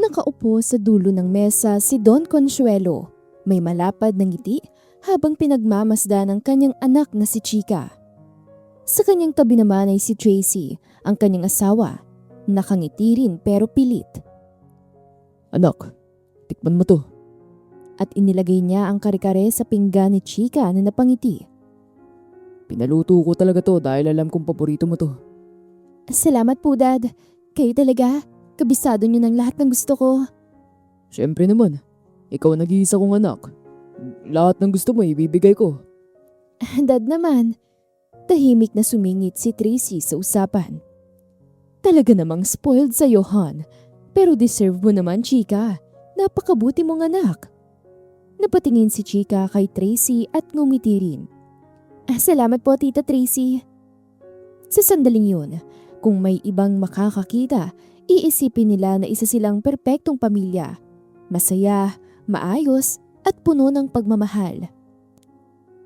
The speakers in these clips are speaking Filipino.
Nakaupo sa dulo ng mesa si Don Consuelo. May malapad na ngiti habang pinagmamasda ng kanyang anak na si Chica. Sa kanyang tabi naman ay si Tracy, ang kanyang asawa. Nakangiti rin pero pilit. Anak, tikman mo to. At inilagay niya ang kare-kare sa pinggan ni Chica na napangiti. Pinaluto ko talaga to dahil alam kong paborito mo to. Salamat po, Dad. Kayo talaga. Kabisado niyo ng lahat ng gusto ko. Siyempre naman, ikaw ang nag-iisa kong anak. Lahat ng gusto mo ibibigay ko. Dad naman. Tahimik na sumingit si Tracy sa usapan. Talaga namang spoiled sa Han. Pero deserve mo naman, Chica. Napakabuti mong anak. Napatingin si Chica kay Tracy at ngumiti rin. Salamat po, Tita Tracy. Sa sandaling yun, kung may ibang makakakita, iisipin nila na isa silang perpektong pamilya. Masaya, maayos, at puno ng pagmamahal.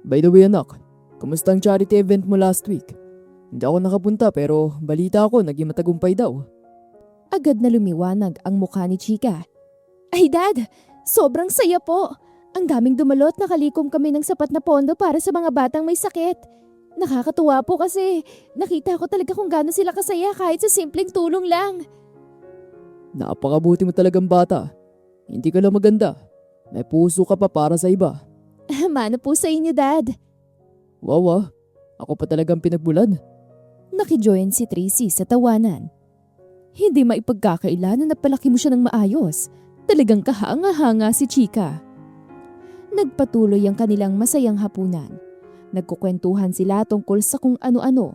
By the way anak, kumusta ang charity event mo last week? Hindi ako nakapunta pero balita ako naging matagumpay daw. Agad na lumiwanag ang mukha ni Chica. Ay Dad, sobrang saya po. Ang daming dumalot, nakalikom kami ng sapat na pondo para sa mga batang may sakit. Nakakatuwa po kasi nakita ko talaga kung gaano sila kasaya kahit sa simpleng tulong lang. Napakabuti mo talagang bata. Hindi ka lang maganda. May puso ka pa para sa iba. Mano po sa inyo, Dad. Wow, ako pa talagang pinagbulan. Nakijoin si Tracy sa tawanan. Hindi maipagkakaila na napalaki mo siya ng maayos. Talagang kahanga-hanga si Chica. Nagpatuloy ang kanilang masayang hapunan. Nagkukwentuhan sila tungkol sa kung ano-ano.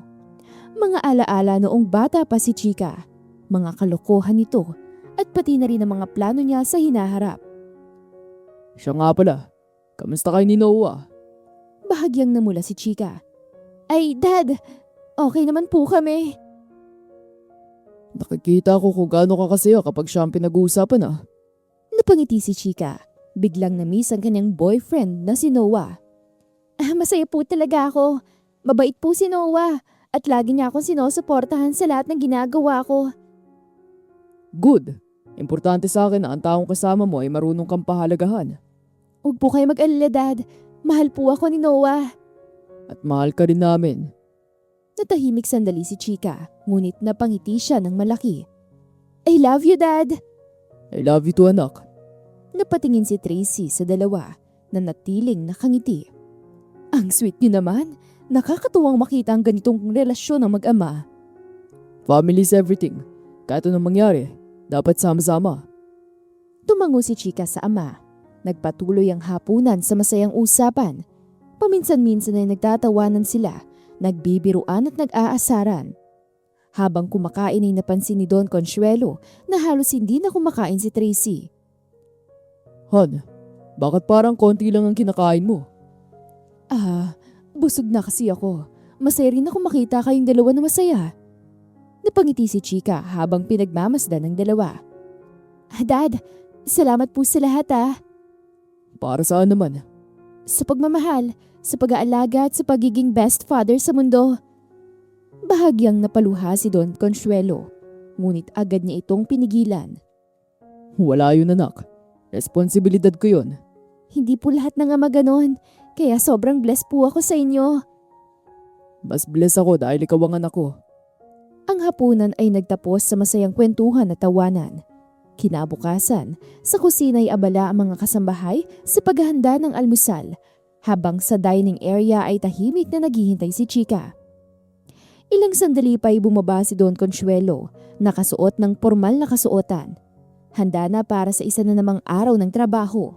Mga alaala noong bata pa si Chica. Mga kalokohan nito at pati na rin ang mga plano niya sa hinaharap. Siya nga pala, kamusta kayo ni Noah? Bahagyang namula si Chica. Ay, Dad, okay naman po kami. Nakikita ko kung gaano ka kasaya kapag siya ang pinag-uusapan ah. Napangiti si Chica. Biglang na-miss ang kanyang boyfriend na si Noah. Masaya po talaga ako. Mabait po si Noah at lagi niya akong sinusuportahan sa lahat ng ginagawa ko. Good. Importante sa akin na ang taong kasama mo ay marunong kang pahalagahan. Huwag po kayo mag-alala, Dad. Mahal po ako ni Noah. At mahal ka rin namin. Natahimik sandali si Chica, ngunit napangiti siya ng malaki. I love you, Dad. I love you too anak. Napatingin si Tracy sa dalawa na natiling nakangiti. Ang sweet niyo naman. Nakakatuwang makita ang ganitong relasyon ng mag-ama. Family is everything. Kahit anong mangyari, dapat sama-sama. Tumango si Chica sa ama. Nagpatuloy ang hapunan sa masayang usapan. Paminsan-minsan ay nagtatawanan sila, nagbibiruan at nag-aasaran. Habang kumakain ay napansin ni Don Consuelo na halos hindi na kumakain si Tracy. Han, bakit parang konti lang ang kinakain mo? Busog na kasi ako. Masaya rin ako makita kayong dalawa na masaya. Napangiti si Chica habang pinagmamasdan ng dalawa. Dad, salamat po sa lahat Para saan naman? Sa pagmamahal, sa pag-aalaga at sa pagiging best father sa mundo. Bahagyang napaluha si Don Consuelo, ngunit agad niya itong pinigilan. Wala yun anak. Responsibilidad ko yun. Hindi po lahat ng ama ganon, kaya sobrang blessed po ako sa inyo. Mas bless ako dahil ikaw ang anak ko. Ang hapunan ay nagtapos sa masayang kwentuhan at tawanan. Kinabukasan, sa kusina ay abala ang mga kasambahay sa paghahanda ng almusal, habang sa dining area ay tahimik na naghihintay si Chica. Ilang sandali pa ay bumaba si Don Consuelo, nakasuot ng formal na kasuotan. Handa na para sa isa na namang araw ng trabaho.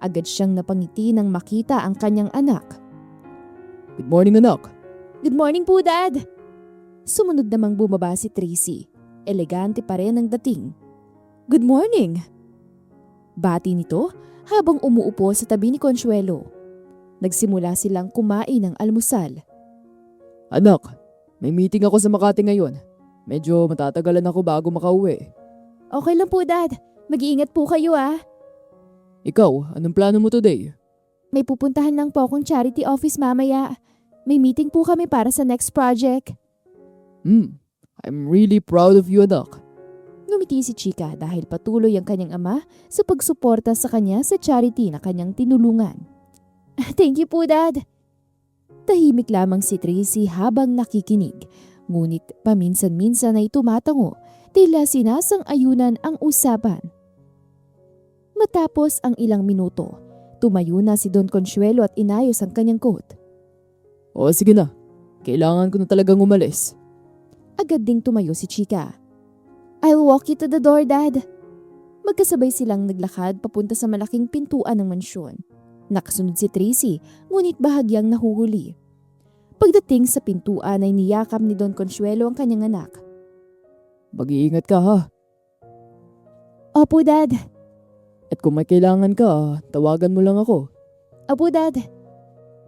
Agad siyang napangiti nang makita ang kanyang anak. Good morning anak. Good morning po, Dad! Sumunod namang bumaba si Tracy. Elegante pa rin ang dating. Good morning! Bati nito habang umuupo sa tabi ni Consuelo. Nagsimula silang kumain ng almusal. Anak, may meeting ako sa Makati ngayon. Medyo matatagalan ako bago makauwi. Okay lang po, Dad. Mag-iingat po kayo Ikaw, anong plano mo today? May pupuntahan lang po akong charity office mamaya. May meeting po kami para sa next project. I'm really proud of you anak. Ngumiti si Chika dahil patuloy ang kanyang ama sa pagsuporta sa kanya sa charity na kanyang tinulungan. Thank you po, Dad. Tahimik lamang si Tracy habang nakikinig, ngunit paminsan-minsan ay tumatango, tila sinasang-ayunan ang usapan. Matapos ang ilang minuto, tumayo na si Don Consuelo at inayos ang kanyang coat. O sige na, kailangan ko na talagang umalis. Agad ding tumayo si Chika. I'll walk you to the door, Dad. Magkasabay silang naglakad papunta sa malaking pintuan ng mansyon. Nakasunod si Tracy, ngunit bahagyang nahuhuli. Pagdating sa pintuan ay niyakap ni Don Consuelo ang kanyang anak. Mag-iingat ka ha. Opo, Dad. At kung may kailangan ka, tawagan mo lang ako. Opo, Dad.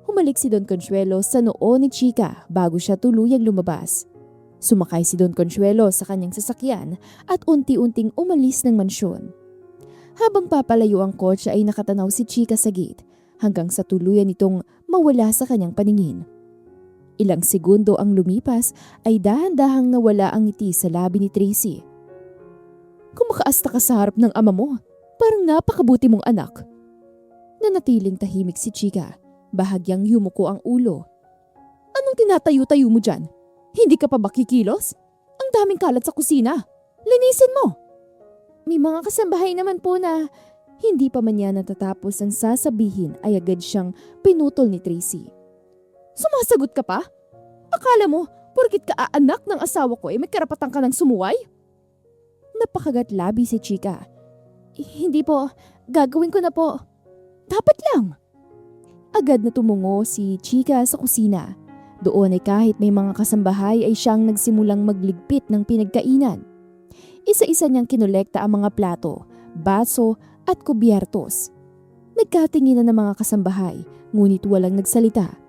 Humalik si Don Consuelo sa noo ni Chika bago siya tuluyang lumabas. Sumakay si Don Consuelo sa kanyang sasakyan at unti-unting umalis ng mansyon. Habang papalayo ang kotse ay nakatanaw si Chika sa gate hanggang sa tuluyan itong mawala sa kanyang paningin. Ilang segundo ang lumipas ay dahan-dahang nawala ang ngiti sa labi ni Tracy. Kumakaasta ka sa harap ng ama mo, parang napakabuti mong anak. Nanatiling tahimik si Chika, bahagyang yumuko ang ulo. Anong tinatayo-tayo mo dyan? Hindi ka pa ba kikilos? Ang daming kalat sa kusina. Linisin mo! May mga kasambahay naman po na hindi pa man niya natatapos ang sasabihin ay agad siyang pinutol ni Tracy. Sumasagot ka pa? Akala mo, porkit ka aanak ng asawa ko ay may karapatan ka ng sumuway? Napakagat labi si Chika. Hindi po, gagawin ko na po. Dapat lang. Agad na tumungo si Chika sa kusina. Doon ay kahit may mga kasambahay ay siyang nagsimulang magligpit ng pinagkainan. Isa-isa niyang kinolekta ang mga plato, baso at kubyertos. Nagkatinginan ng mga kasambahay, ngunit walang nagsalita.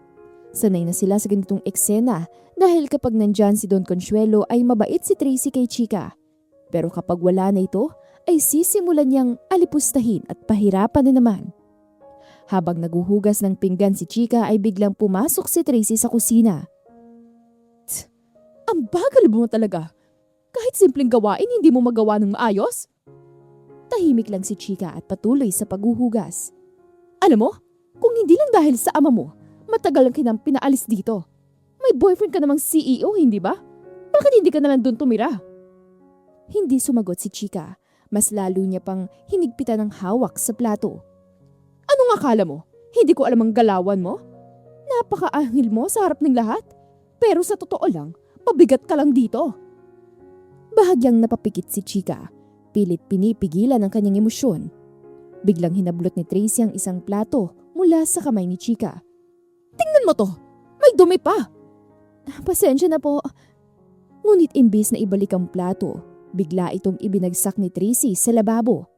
Sanay na sila sa ganitong eksena dahil kapag nandyan si Don Consuelo ay mabait si Tracy kay Chika. Pero kapag wala na ito, ay sisimulan niyang alipustahin at pahirapan na naman. Habang naguhugas ng pinggan si Chika ay biglang pumasok si Tracy sa kusina. Ang bagal mo talaga. Kahit simpleng gawain hindi mo magawa ng maayos? Tahimik lang si Chika at patuloy sa paghuhugas. Alam mo, kung hindi lang dahil sa ama mo, matagal lang kinang pinaalis dito. May boyfriend ka namang CEO, hindi ba? Bakit hindi ka nalang doon tumira? Hindi sumagot si Chika. Mas lalo niya pang hinigpitan ng hawak sa plato. Anong akala mo? Hindi ko alam ang galawan mo? Napakaahil mo sa harap ng lahat. Pero sa totoo lang, pabigat ka lang dito. Bahagyang napapikit si Chika. Pilit pinipigilan ang kanyang emosyon. Biglang hinablot ni Tracy ang isang plato mula sa kamay ni Chika. Tingnan mo to! May dumi pa! Pasensya na po. Ngunit imbis na ibalik ang plato, bigla itong ibinagsak ni Tracy sa lababo.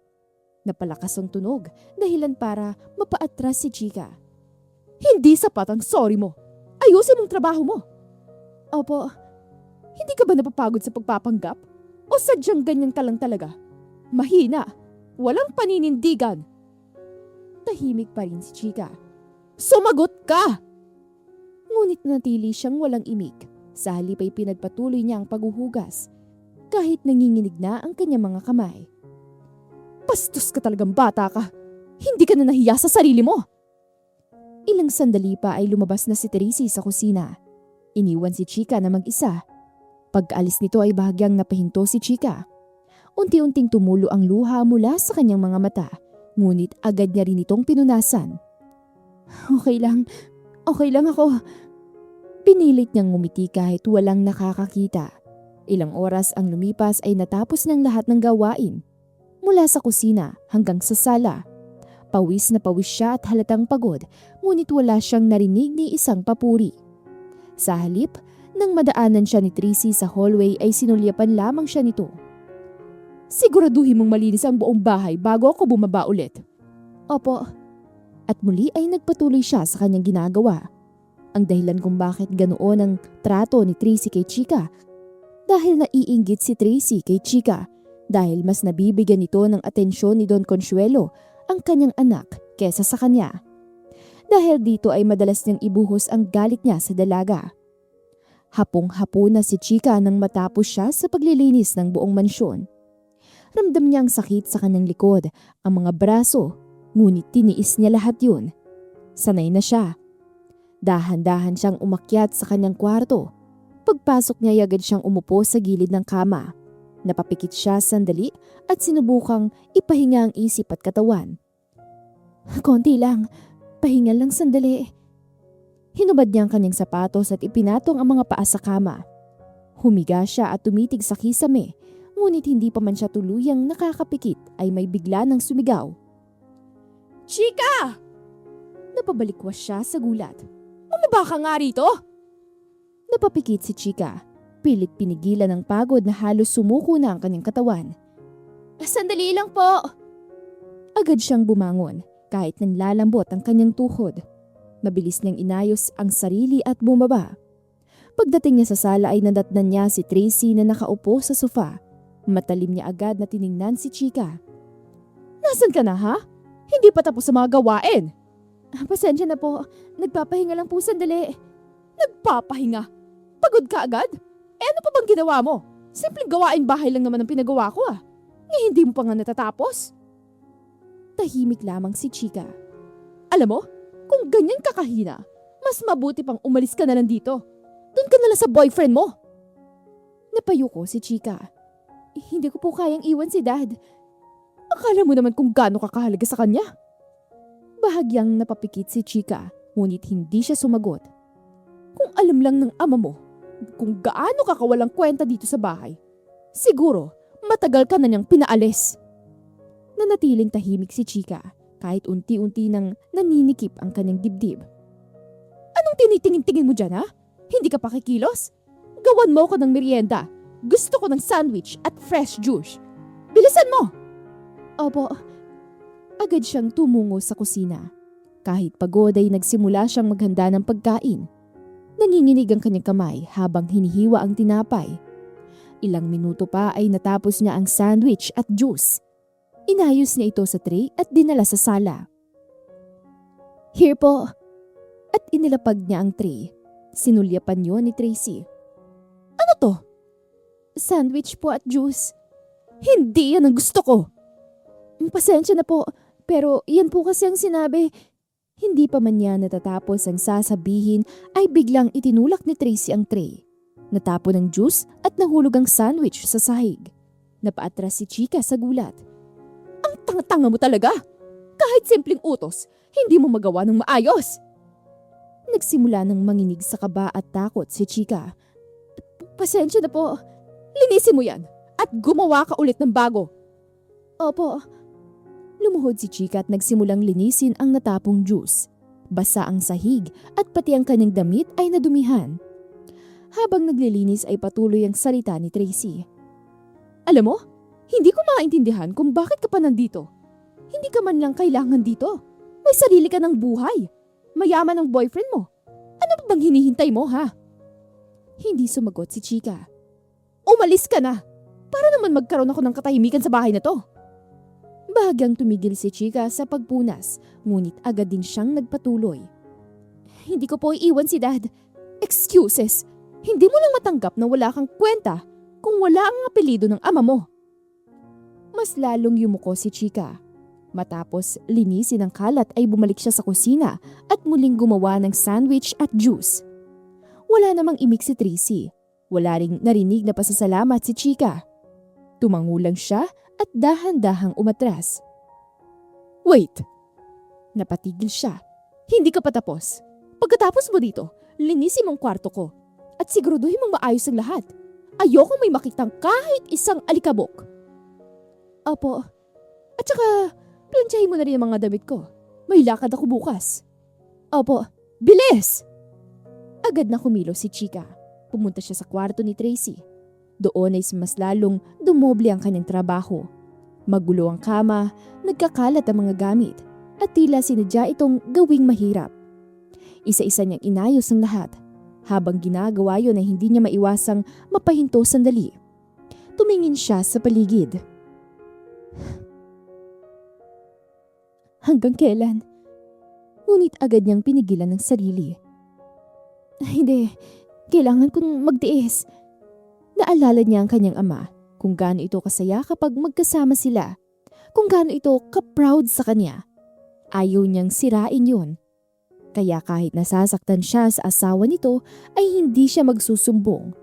Napalakas ang tunog, dahilan para mapaatras si Chika. Hindi sapat ang sorry mo. Ayusin mong trabaho mo. Opo, hindi ka ba napapagod sa pagpapanggap? O sadyang ganyan ka lang talaga? Mahina, walang paninindigan. Tahimik pa rin si Chika. Sumagot ka! Ngunit natili siyang walang imik. Sa halip ay pinagpatuloy niya ang paghuhugas. Kahit nanginginig na ang kanyang mga kamay. Bastos ka talagang bata ka. Hindi ka na nahiya sa sarili mo. Ilang sandali pa ay lumabas na si Tracy sa kusina. Iniwan si Chika na mag-isa. Pagkaalis nito ay bahagyang napahinto si Chika. Unti-unting tumulo ang luha mula sa kanyang mga mata. Ngunit agad niya rin itong pinunasan. Okay lang ako. Pinilit niyang ngumiti kahit walang nakakakita. Ilang oras ang lumipas ay natapos ng lahat ng gawain. Mula sa kusina hanggang sa sala. Pawis na pawis siya at halatang pagod, ngunit wala siyang narinig ni isang papuri. Sa halip, nang madaanan siya ni Tracy sa hallway ay sinulyapan lamang siya nito. Siguraduhin mong malinis ang buong bahay bago ako bumaba ulit. Opo. At muli ay nagpatuloy siya sa kanyang ginagawa. Ang dahilan kung bakit ganoon ang trato ni Tracy kay Chika. Dahil naiinggit si Tracy kay Chika dahil mas nabibigyan ito ng atensyon ni Don Consuelo ang kanyang anak kesa sa kanya. Dahil dito ay madalas niyang ibuhos ang galit niya sa dalaga. Hapong-hapo na si Chika nang matapos siya sa paglilinis ng buong mansyon. Ramdam niya ang sakit sa kanyang likod, ang mga braso, ngunit tiniis niya lahat yun. Sanay na siya. Dahan-dahan siyang umakyat sa kanyang kwarto. Pagpasok niya agad siyang umupo sa gilid ng kama. Napapikit siya sandali at sinubukang ipahinga ang isip at katawan. Konti lang, pahinga lang sandali. Hinubad niya ang kanyang sapatos at ipinatong ang mga paa sa kama. Humiga siya at tumitig sa kisame, ngunit hindi pa man siya tuluyang nakakapikit ay may bigla ng sumigaw. Chika! Napabalikwas siya sa gulat. Umaba ka nga rito! Napapikit si Chika. Pilit pinigilan ng pagod na halos sumuko na ang kanyang katawan. Sandali lang po! Agad siyang bumangon kahit nanlalambot ang kanyang tuhod. Mabilis niyang inayos ang sarili at bumaba. Pagdating niya sa sala ay nadatnan niya si Tracy na nakaupo sa sofa. Matalim niya agad na tiningnan si Chika. Nasaan ka na ha? Hindi pa tapos sa mga gawain. Pasensya na po, nagpapahinga lang po sandali. Nagpapahinga? Pagod ka agad? Ano pa bang ginawa mo? Simpleng gawain bahay lang naman ang pinagawa ko ah. Hindi mo pa nga natatapos. Tahimik lamang si Chika. Alam mo, kung ganyan ka kahina, mas mabuti pang umalis ka na lang dito. Doon ka na lang sa boyfriend mo. Napayuko si Chika. Hindi ko po kayang iwan si Dad. Akala mo naman kung gaano ka kahalaga sa kanya. Bahagyang napapikit si Chika, ngunit hindi siya sumagot. Kung alam lang ng ama mo kung gaano ka kawalang kwenta dito sa bahay, siguro matagal ka na niyang pinaalis. Nanatiling tahimik si Chika kahit unti-unti nang naninikip ang kanyang dibdib. Anong tinitingin-tingin mo dyan ha? Hindi ka pa kikilos? Gawan mo ko ng merienda. Gusto ko ng sandwich at fresh juice. Bilisan mo! Opo. Agad siyang tumungo sa kusina. Kahit pagod ay nagsimula siyang maghanda ng pagkain. Nanginginig ang kanyang kamay habang hinihiwa ang tinapay. Ilang minuto pa ay natapos niya ang sandwich at juice. Inayos niya ito sa tray at dinala sa sala. Here po. At inilapag niya ang tray. Sinulyapan yon ni Tracy. Ano to? Sandwich po at juice. Hindi yan ang gusto ko. Pasensya na po, pero yan po kasi ang sinabi. Hindi pa man niya natatapos ang sasabihin ay biglang itinulak ni Tracy ang tray. Natapon ang juice at nahulog ang sandwich sa sahig. Napaatras si Chika sa gulat. Ang tanga-tanga mo talaga! Kahit simpleng utos, hindi mo magawa ng maayos! Nagsimula ng manginig sa kaba at takot si Chika. Pasensya na po. Linisin mo yan at gumawa ka ulit ng bago. Opo. Lumuhod si Chika at nagsimulang linisin ang natapong juice. Basa ang sahig at pati ang kanyang damit ay nadumihan. Habang naglilinis ay patuloy ang salita ni Tracy. Alam mo, hindi ko maintindihan kung bakit ka pa nandito. Hindi ka man lang kailangan dito. May sarili ka ng buhay. Mayaman ang boyfriend mo. Ano pa bang hinihintay mo ha? Hindi sumagot si Chika. Umalis ka na! Para naman magkaroon ako ng katahimikan sa bahay na to. Bahagyang tumigil si Chika sa pagpunas, ngunit agad din siyang nagpatuloy. Hindi ko po iiwan si Dad. Excuses! Hindi mo lang matanggap na wala kang kwenta kung wala ang apelido ng ama mo. Mas lalong yumuko si Chika. Matapos linisin ang kalat ay bumalik siya sa kusina at muling gumawa ng sandwich at juice. Wala namang imik si Tracy. Wala ring narinig na pasasalamat si Chika. Tumango lang siya at dahan-dahang umatras. Wait! Napatigil siya. Hindi ka pa tapos. Pagkatapos mo dito, linisin mong kwarto ko at siguraduhin mong maayos ang lahat. Ayokong may makitang kahit isang alikabok. Opo. At saka, plantsahin mo na rin ang mga damit ko. May lakad ako bukas. Opo. Bilis! Agad na kumilos si Chika. Pumunta siya sa kwarto ni Tracy. Doon ay mas lalong dumoble ang kanyang trabaho. Magulo ang kama, nagkakalat ang mga gamit, at tila sinadya itong gawing mahirap. Isa-isa niyang inayos ang lahat. Habang ginagawa yon ay hindi niya maiwasang mapahinto sandali. Tumingin siya sa paligid. Hanggang kailan? Ngunit agad niyang pinigilan ng sarili. Hindi, kailangan kong magtiis. Naalala niya ang kanyang ama kung gaano ito kasaya kapag magkasama sila, kung gaano ito ka-proud sa kanya. Ayaw niyang sirain yun. Kaya kahit nasasaktan siya sa asawa nito ay hindi siya magsusumbong.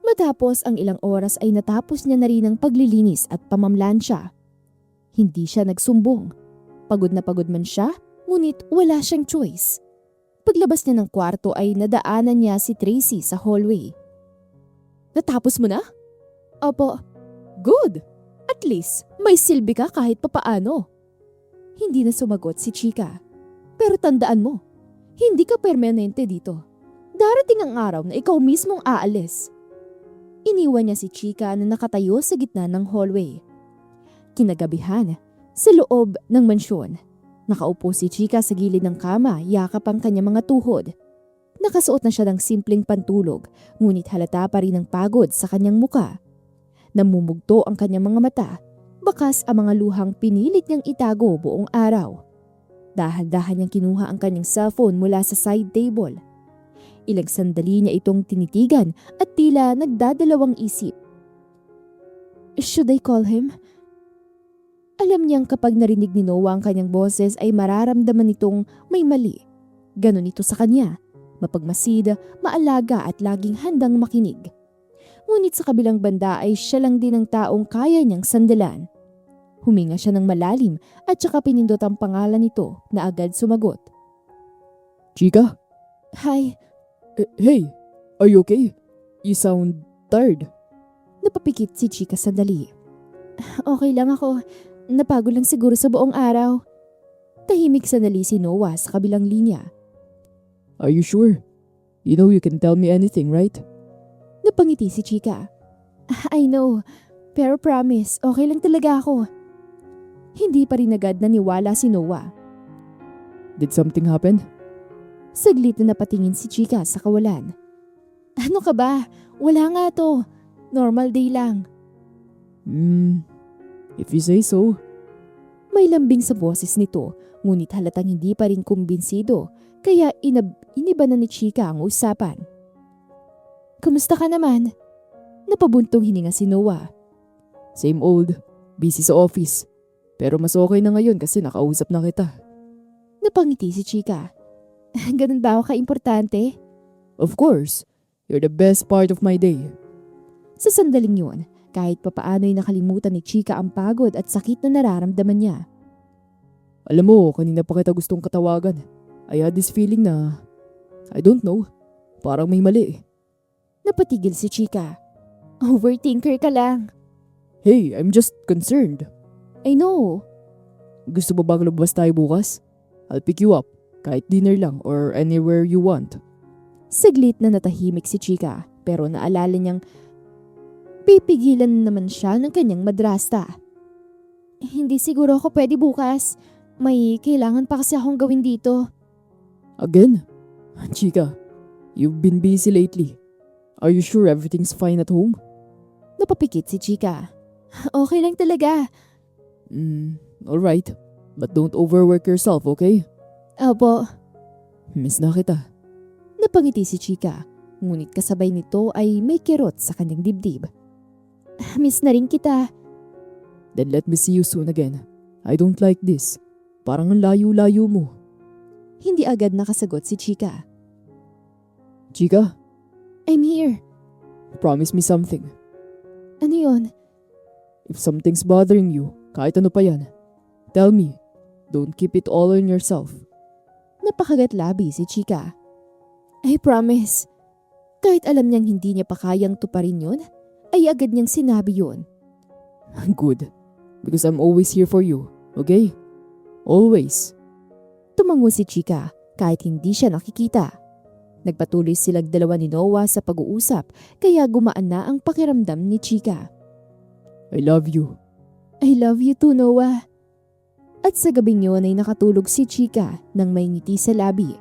Matapos ang ilang oras ay natapos niya na rin ang paglilinis at pamamlansya. Hindi siya nagsumbong. Pagod na pagod man siya, ngunit wala siyang choice. Paglabas niya ng kwarto ay nadaanan niya si Tracy sa hallway. Natapos mo na? Opo. Good! At least may silbi ka kahit papaano. Hindi na sumagot si Chika. Pero tandaan mo, hindi ka permanente dito. Darating ang araw na ikaw mismong aalis. Iniwan niya si Chika na nakatayo sa gitna ng hallway. Kinagabihan, sa loob ng mansyon, nakaupo si Chika sa gilid ng kama, yakap ang kanyang mga tuhod. Nakasuot na siya ng simpleng pantulog, ngunit halata pa rin ang pagod sa kanyang muka. Namumugto ang kanyang mga mata, bakas ang mga luhang pinilit niyang itago buong araw. Dahan-dahan niyang kinuha ang kanyang cellphone mula sa side table. Ilang sandali niya itong tinitigan at tila nagdadalawang isip. Should I call him? Alam niyang kapag narinig ni Noah ang kanyang boses ay mararamdaman nitong may mali. Ganon ito sa kanya, mapagmasid, maalaga at laging handang makinig. Ngunit sa kabilang banda ay siya lang din ang taong kaya niyang sandalan. Huminga siya ng malalim at saka pinindot ang pangalan nito na agad sumagot. Chika? Hi. Hey, are you okay? You sound tired. Napapikit si Chika sandali. Okay lang ako. Napagod lang siguro sa buong araw. Tahimik sandali si Noah sa kabilang linya. Are you sure? You know you can tell me anything, right? Napangiti si Chika. I know, pero promise, okay lang talaga ako. Hindi pa rin agad naniwala si Noah. Did something happen? Saglit na napatingin si Chika sa kawalan. Ano ka ba? Wala nga to. Normal day lang. If you say so. May lambing sa boses nito, ngunit halatang hindi pa rin kumbinsido, kaya iniba na ni Chika ang usapan. Kumusta ka naman? Napabuntong hininga si Noah. Same old, busy sa office. Pero mas okay na ngayon kasi nakausap na kita. Napangiti si Chika. Ganun ba ako ka-importante? Of course, you're the best part of my day. Sa sandaling yun, kahit papaano'y nakalimutan ni Chika ang pagod at sakit na nararamdaman niya. Alam mo, kanina pa kita gustong katawagan. I had this feeling na, I don't know, parang may mali. Napatigil si Chika. Overthinker ka lang. Hey, I'm just concerned. I know. Gusto mo bang lumabas tayo bukas? I'll pick you up, kahit dinner lang or anywhere you want. Saglit na natahimik si Chika, pero naalala niyang pipigilan naman siya ng kanyang madrasta. Hindi siguro ako pwede bukas. May kailangan pa kasi akong gawin dito. Again? Chika, you've been busy lately. Are you sure everything's fine at home? Napapikit si Chika. Okay lang talaga. Alright. But don't overwork yourself, okay? Opo. Miss na kita. Napangiti si Chika, ngunit kasabay nito ay may kirot sa kanyang dibdib. Miss na rin kita. Then let me see you soon again. I don't like this. Parang ang layo-layo mo. Hindi agad nakasagot si Chika. Chika, I'm here. promise me something. Ano yon? If something's bothering you, kahit ano pa yan, tell me. Don't keep it all on yourself. Napakagat-labi si Chika. I promise. Kahit alam niyang hindi niya pa kayang tuparin yun, ay agad niyang sinabi yun. Good. Because I'm always here for you, okay? Always. Tumango si Chika kahit hindi siya nakikita. Nagpatuloy silang dalawa ni Noah sa pag-uusap kaya gumaan na ang pakiramdam ni Chika. I love you. I love you too, Noah. At sa gabing yun ay nakatulog si Chika nang may ngiti sa labi.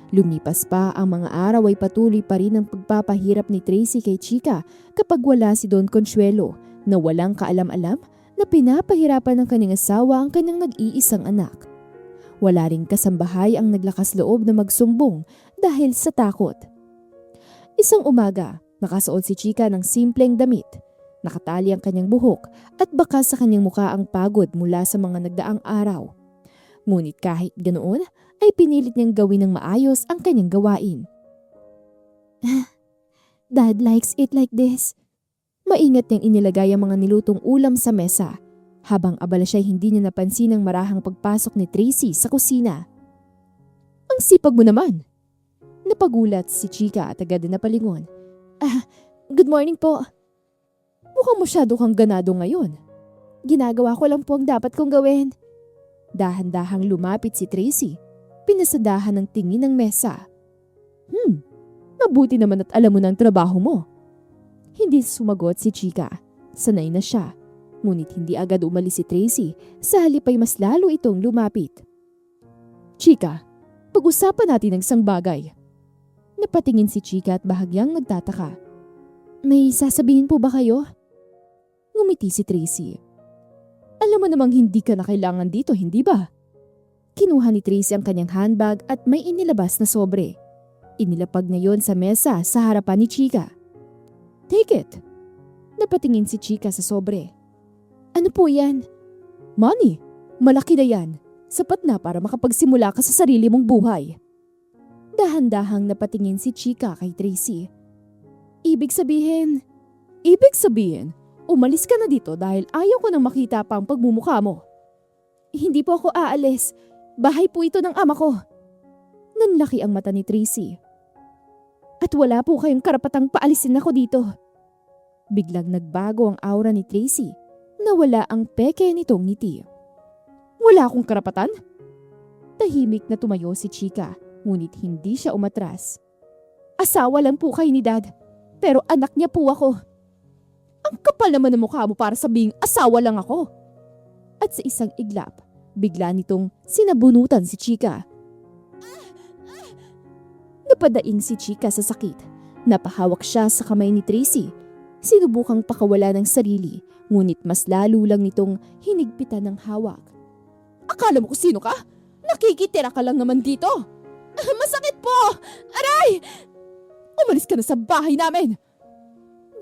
Lumipas pa ang mga araw ay patuloy pa rin ang pagpapahirap ni Tracy kay Chika kapag wala si Don Consuelo na walang kaalam-alam na pinapahirapan ng kanyang asawa ang kanyang nag-iisang anak. Wala ring kasambahay ang naglakas loob na magsumbong dahil sa takot. Isang umaga, nakasuot si Chika ng simpleng damit. Nakatali ang kanyang buhok at baka sa kanyang mukha ang pagod mula sa mga nagdaang araw. Ngunit kahit ganoon ay pinilit niyang gawin ng maayos ang kanyang gawain. Dad likes it like this. Maingat niyang inilagay ang mga nilutong ulam sa mesa. Habang abala siya hindi niya napansin ang marahang pagpasok ni Tracy sa kusina. Ang sipag mo naman! Napagulat si Chika at agad na napalingon. Good morning po. Mukhang masyado kang ganado ngayon. Ginagawa ko lang po ang dapat kong gawin. Dahan-dahang lumapit si Tracy. Pinasadahan ng tingin ng mesa. Mabuti naman at alam mo ng trabaho mo. Hindi sumagot si Chika. Sanay na siya. Ngunit hindi agad umalis si Tracy. Sa halip ay mas lalo itong lumapit. Chika, pag-usapan natin ang isang bagay. Napatingin si Chika at bahagyang nagtataka. May sasabihin po ba kayo? Ngumiti si Tracy. Alam mo namang hindi ka na kailangan dito, hindi ba? Kinuha ni Tracy ang kanyang handbag at may inilabas na sobre. Inilapag niya yon sa mesa sa harapan ni Chika. Take it. Napatingin si Chika sa sobre. Ano po yan? Money. Malaki na yan. Sapat na para makapagsimula ka sa sarili mong buhay. Dahan-dahang napatingin si Chika kay Tracy. Ibig sabihin, umalis ka na dito dahil ayaw ko nang makita pa ang pagmumukha mo. Hindi po ako aalis. Bahay po ito ng ama ko. Nanlaki ang mata ni Tracy. At wala po kayong karapatang paalisin ako dito. Biglang nagbago ang aura ni Tracy. Nawala ang peke nitong ngiti. Wala akong karapatan? Tahimik na tumayo si Chika, ngunit hindi siya umatras. Asawa lang po kayo ni Dad, pero anak niya po ako. Ang kapal naman ng mukha mo para sabing asawa lang ako. At sa isang iglap, bigla nitong sinabunutan si Chika. Napadaing si Chika sa sakit. Napahawak siya sa kamay ni Tracy. Sinubukang pakawala ng sarili, ngunit mas lalo lang nitong hinigpitan ng hawak. Akala mo kung sino ka? Nakikitira ka lang naman dito. Masakit po! Aray! Umalis ka na sa bahay namin!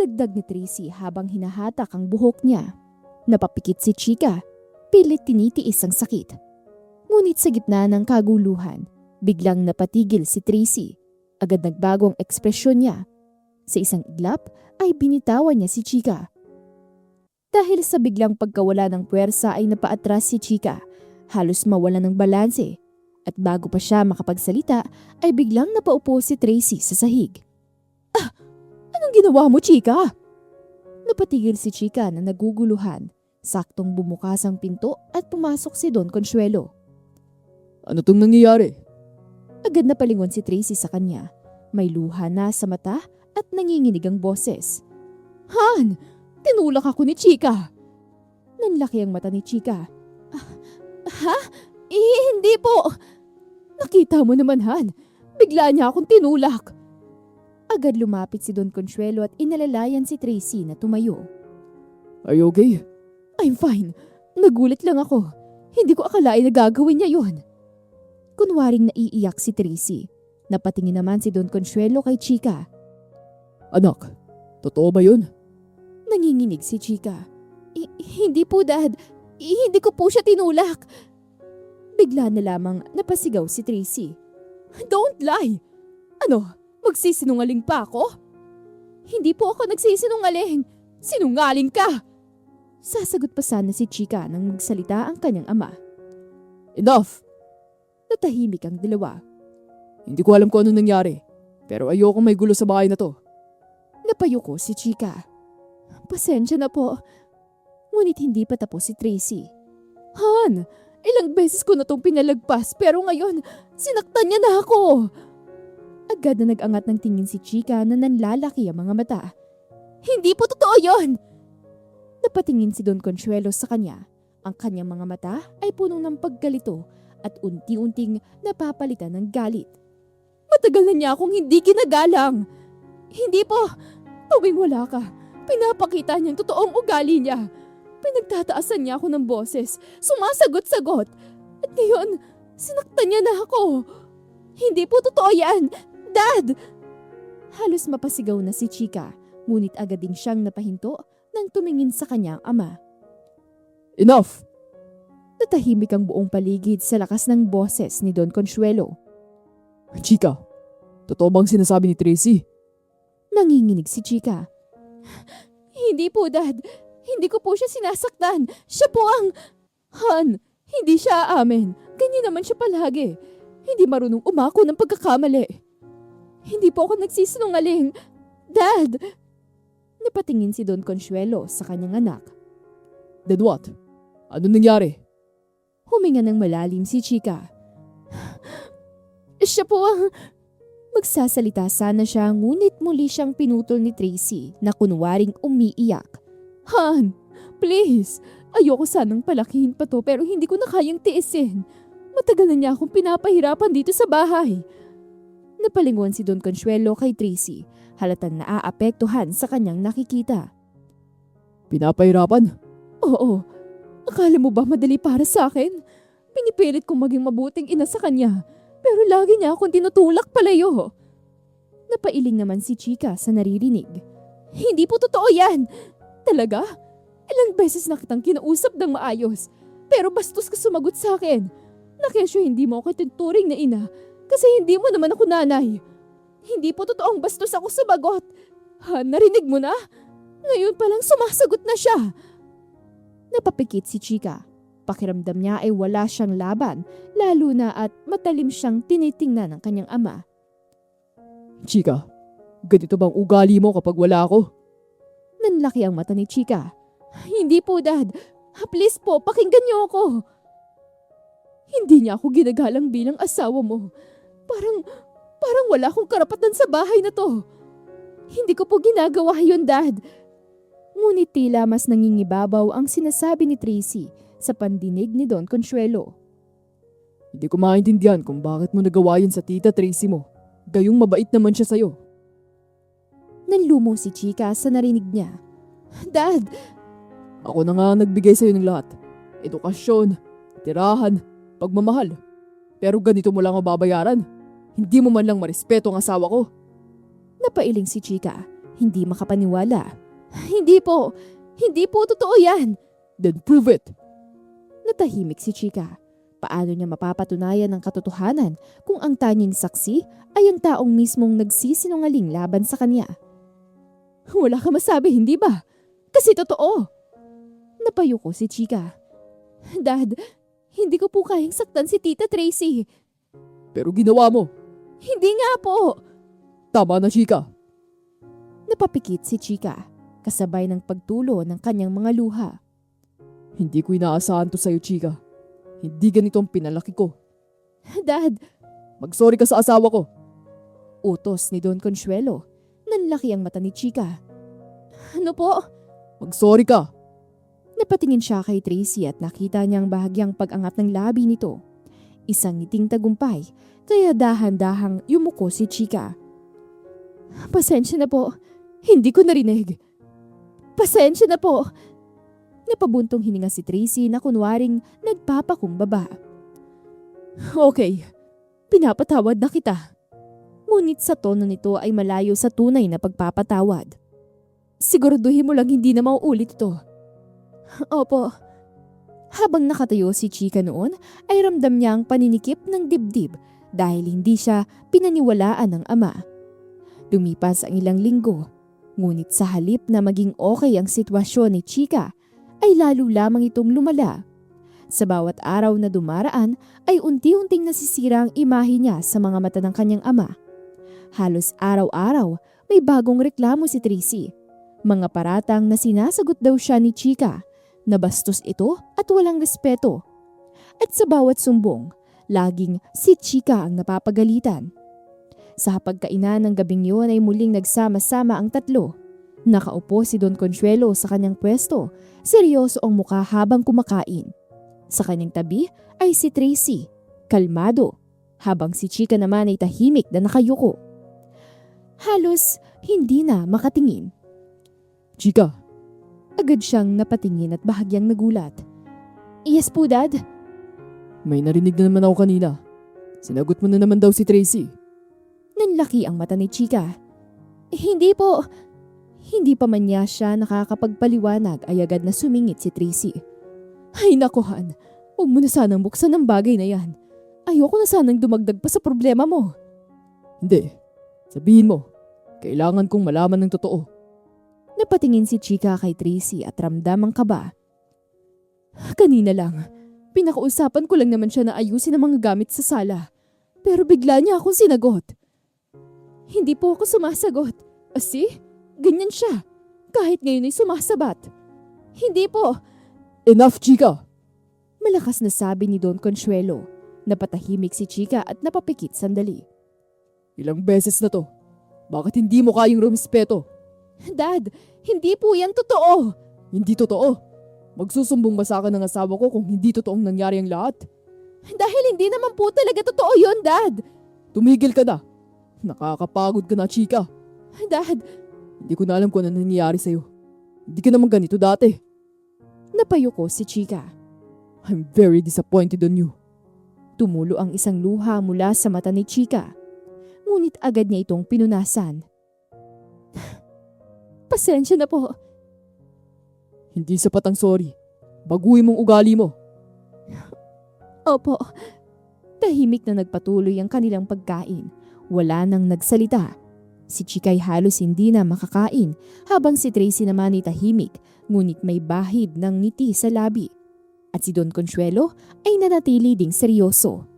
Dagdag ni Tracy habang hinahatak ang buhok niya. Napapikit si Chika. Pilit tinitiis ang sakit. Ngunit sa gitna ng kaguluhan, biglang napatigil si Tracy. Agad nagbago ang ekspresyon niya. Sa isang iglap ay binitawan niya si Chika. Dahil sa biglang pagkawala ng puwersa ay napaatras si Chika. Halos mawala ng balanse. At bago pa siya makapagsalita ay biglang napaupo si Tracy sa sahig. Anong ginawa mo, Chika? Napatigil si Chika na naguguluhan. Saktong bumukas ang pinto at pumasok si Don Consuelo. Ano tong nangyayari? Agad na palingon si Tracy sa kanya. May luha na sa mata at nanginginig ang boses. Han! Tinulak ako ni Chika! Nanlaki ang mata ni Chika. Ha? Hindi po! Nakita mo naman, Han. Bigla niya akong tinulak. Agad lumapit si Don Consuelo at inalalayan si Tracy na tumayo. Are you okay? I'm fine. Nagulat lang ako. Hindi ko akalain na gagawin niya yon. Kunwaring naiiyak si Tracy. Napatingin naman si Don Consuelo kay Chika. Anak, totoo ba yun? Nanginginig si Chika. Hindi po, Dad. Hindi ko po siya tinulak. Bigla na lamang napasigaw si Tracy. Don't lie! Ano, magsisinungaling pa ako? Hindi po ako nagsisinungaling. Sinungaling ka! Sasagot pa sana si Chika nang magsalita ang kanyang ama. Enough! Natahimik ang dalawa. Hindi ko alam kung ano nangyari, pero ayoko may gulo sa bahay na to. Napayuko si Chika. Pasensya na po. Ngunit hindi pa tapos si Tracy. Han, ilang beses ko na tong pinalagpas pero ngayon sinaktan niya na ako. Agad na nag-angat ng tingin si Chika na nanlalaki ang mga mata. Hindi po totoo yon! Napatingin si Don Consuelo sa kanya. Ang kanyang mga mata ay puno ng pagkalito at unti-unting napapalitan ng galit. Matagal na niya akong hindi ginagalang. Hindi po. Tuwing wala ka, pinapakita niyang totoong ugali niya. Pinagtataasan niya ako ng boses, sumasagot-sagot. At ngayon, sinaktan niya na ako. Hindi po totoo yan, Dad! Halos mapasigaw na si Chika, ngunit agad din siyang napahinto nang nang tumingin sa kanyang ama. Enough! Natahimik ang buong paligid sa lakas ng boses ni Don Consuelo. Chika, totoo bang sinasabi ni Tracy? Nanginginig si Chika. Hindi po, Dad. Hindi ko po siya sinasaktan. Siya po ang... Han, hindi siya aamin. Ganyan naman siya palagi. Hindi marunong umako ng pagkakamali. Hindi po ako nagsisinungaling. Dad! Napatingin si Don Consuelo sa kanyang anak. Then what? Ano nangyari? Huminga ng malalim si Chika. Siya po ang... Magsasalita sana siya ngunit muli siyang pinutol ni Tracy na kunwaring umiiyak. Han, please! Ayoko sanang palakihin pa to pero hindi ko na kayang tiisin. Matagal na niya akong pinapahirapan dito sa bahay. Napalingon si Don Consuelo kay Tracy, halatang naaapektuhan sa kanyang nakikita. Pinapahirapan? Oo, akala mo ba madali para sa akin? Pinipilit kong maging mabuting ina sa kanya, pero lagi niya akong tinutulak palayo. Napailing naman si Chika sa naririnig. Hindi po totoo yan! Talaga? Ilang beses na kitang kinausap ng maayos, pero bastos ka sumagot sa akin. Nakesyo hindi mo ako tinuturing na ina kasi hindi mo naman ako nanay. Hindi po totoong bastos ako sumagot. Ha, narinig mo na? Ngayon palang sumasagot na siya. Napapikit si Chika. Pakiramdam niya ay wala siyang laban, lalo na at matalim siyang tinitingnan ng kanyang ama. Chika, ganito bang ugali mo kapag wala ako? Nanlaki ang mata ni Chika. Hindi po, Dad. Please po, pakinggan niyo ako. Hindi niya ako ginagalang bilang asawa mo. Parang wala akong karapatan sa bahay na to. Hindi ko po ginagawa yun, Dad. Ngunit tila mas nangingibabaw ang sinasabi ni Tracy sa pandinig ni Don Consuelo. Hindi ko maintindihan kung bakit mo nagawa yun sa tita Tracy mo. Gayong mabait naman siya sa'yo. Nanlumo si Chika sa narinig niya. Dad! Ako na nga nagbigay sa'yo ng lahat. Edukasyon, tirahan, pagmamahal. Pero ganito mo lang mababayaran. Hindi mo man lang marespeto ang asawa ko. Napailing si Chika, hindi makapaniwala. Hindi po totoo yan. Then prove it. Natahimik si Chika. Paano niya mapapatunayan ang katotohanan kung ang tanging saksi ay ang taong mismong nagsisinungaling laban sa kanya? Wala ka masabi, hindi ba? Kasi totoo. Napayuko si Chika. Dad, hindi ko po kayang saktan si Tita Tracy. Pero ginawa mo. Hindi nga po. Tama na, Chika. Napapikit si Chika, kasabay ng pagtulo ng kanyang mga luha. Hindi ko inaasahan to sa'yo, Chika. Hindi ganito ang pinalaki ko. Dad! Mag-sorry ka sa asawa ko. Utos ni Don Consuelo. Nanlaki ang mata ni Chika. Ano po? Mag-sorry ka. Napatingin siya kay Tracy at nakita niyang bahagyang pag-angat ng labi nito. Isang ngiting tagumpay, kaya dahan-dahang yumuko si Chika. Pasensya na po. Hindi ko narinig. Pasensya na po. Napabuntong hininga si Tracy na kunwaring nagpapakumbaba. Okay, pinapatawad na kita. Ngunit sa tono nito ay malayo sa tunay na pagpapatawad. Siguraduhin mo lang hindi na mauulit ito. Opo. Habang nakatayo si Chika noon ay ramdam niya ang paninikip ng dibdib dahil hindi siya pinaniwalaan ng ama. Lumipas ang ilang linggo, ngunit sa halip na maging okay ang sitwasyon ni Chika, ay lalo lamang itong lumala. Sa bawat araw na dumaraan ay unti-unting nasisira ang imahe niya sa mga mata ng kanyang ama. Halos araw-araw may bagong reklamo si Tracy. Mga paratang na sinasagot daw siya ni Chika, na bastos ito at walang respeto. At sa bawat sumbong, laging si Chika ang napapagalitan. Sa hapagkainan ng gabing yun ay muling nagsama-sama ang tatlo. Nakaupo si Don Consuelo sa kanyang pwesto, seryoso ang mukha habang kumakain. Sa kanyang tabi ay si Tracy, kalmado, habang si Chika naman ay tahimik na nakayuko. Halos hindi na makatingin. Chika, Agad siyang napatingin at bahagyang nagulat. Yes po, Dad. may narinig na naman ako kanina. Sinagot mo na naman daw si Tracy. Nanlaki ang mata ni Chika. Hindi po. Hindi pa man niya siya nakakapagpaliwanag ay agad na sumingit si Tracy. Ay nako Han, huwag mo na sanang buksan ang bagay na yan. Ayoko na sanang dumagdag pa sa problema mo. Hindi. Sabihin mo. Kailangan kong malaman ng totoo. Napatingin si Chika kay Tracy at ramdam ang kaba. Kanina lang, pinakausapan ko lang naman siya na ayusin ang mga gamit sa sala. Pero bigla niya akong sinagot. Hindi po ako sumasagot. See? Ganyan siya. Kahit ngayon ay sumasabat. Hindi po. Enough, Chika! Malakas na sabi ni Don Consuelo. Napatahimik si Chika at napapikit sandali. Ilang beses na to. Bakit hindi mo kayang rumispeto? Dad, hindi po yan totoo. Hindi totoo. Magsusumbong ba sa akin ng asawa ko kung hindi totoong nangyari ang lahat? Dahil hindi naman po talaga totoo yun, Dad. Tumigil ka na. Nakakapagod ka na, Chika. Dad, Hindi ko na alam kung ano nangyayari sa'yo. Hindi ka naman ganito dati. napayuko si Chika. I'm very disappointed on you. Tumulo ang isang luha mula sa mata ni Chika. Ngunit agad niya itong pinunasan. Pasensya na po. Hindi sapat ang sorry. Baguhin mong ugali mo. Opo. Tahimik na nagpatuloy ang kanilang pagkain. Wala nang nagsalita. Si Chika'y halos hindi na makakain habang si Tracy naman ay tahimik ngunit may bahid ng ngiti sa labi. At si Don Consuelo ay nanatili ding seryoso.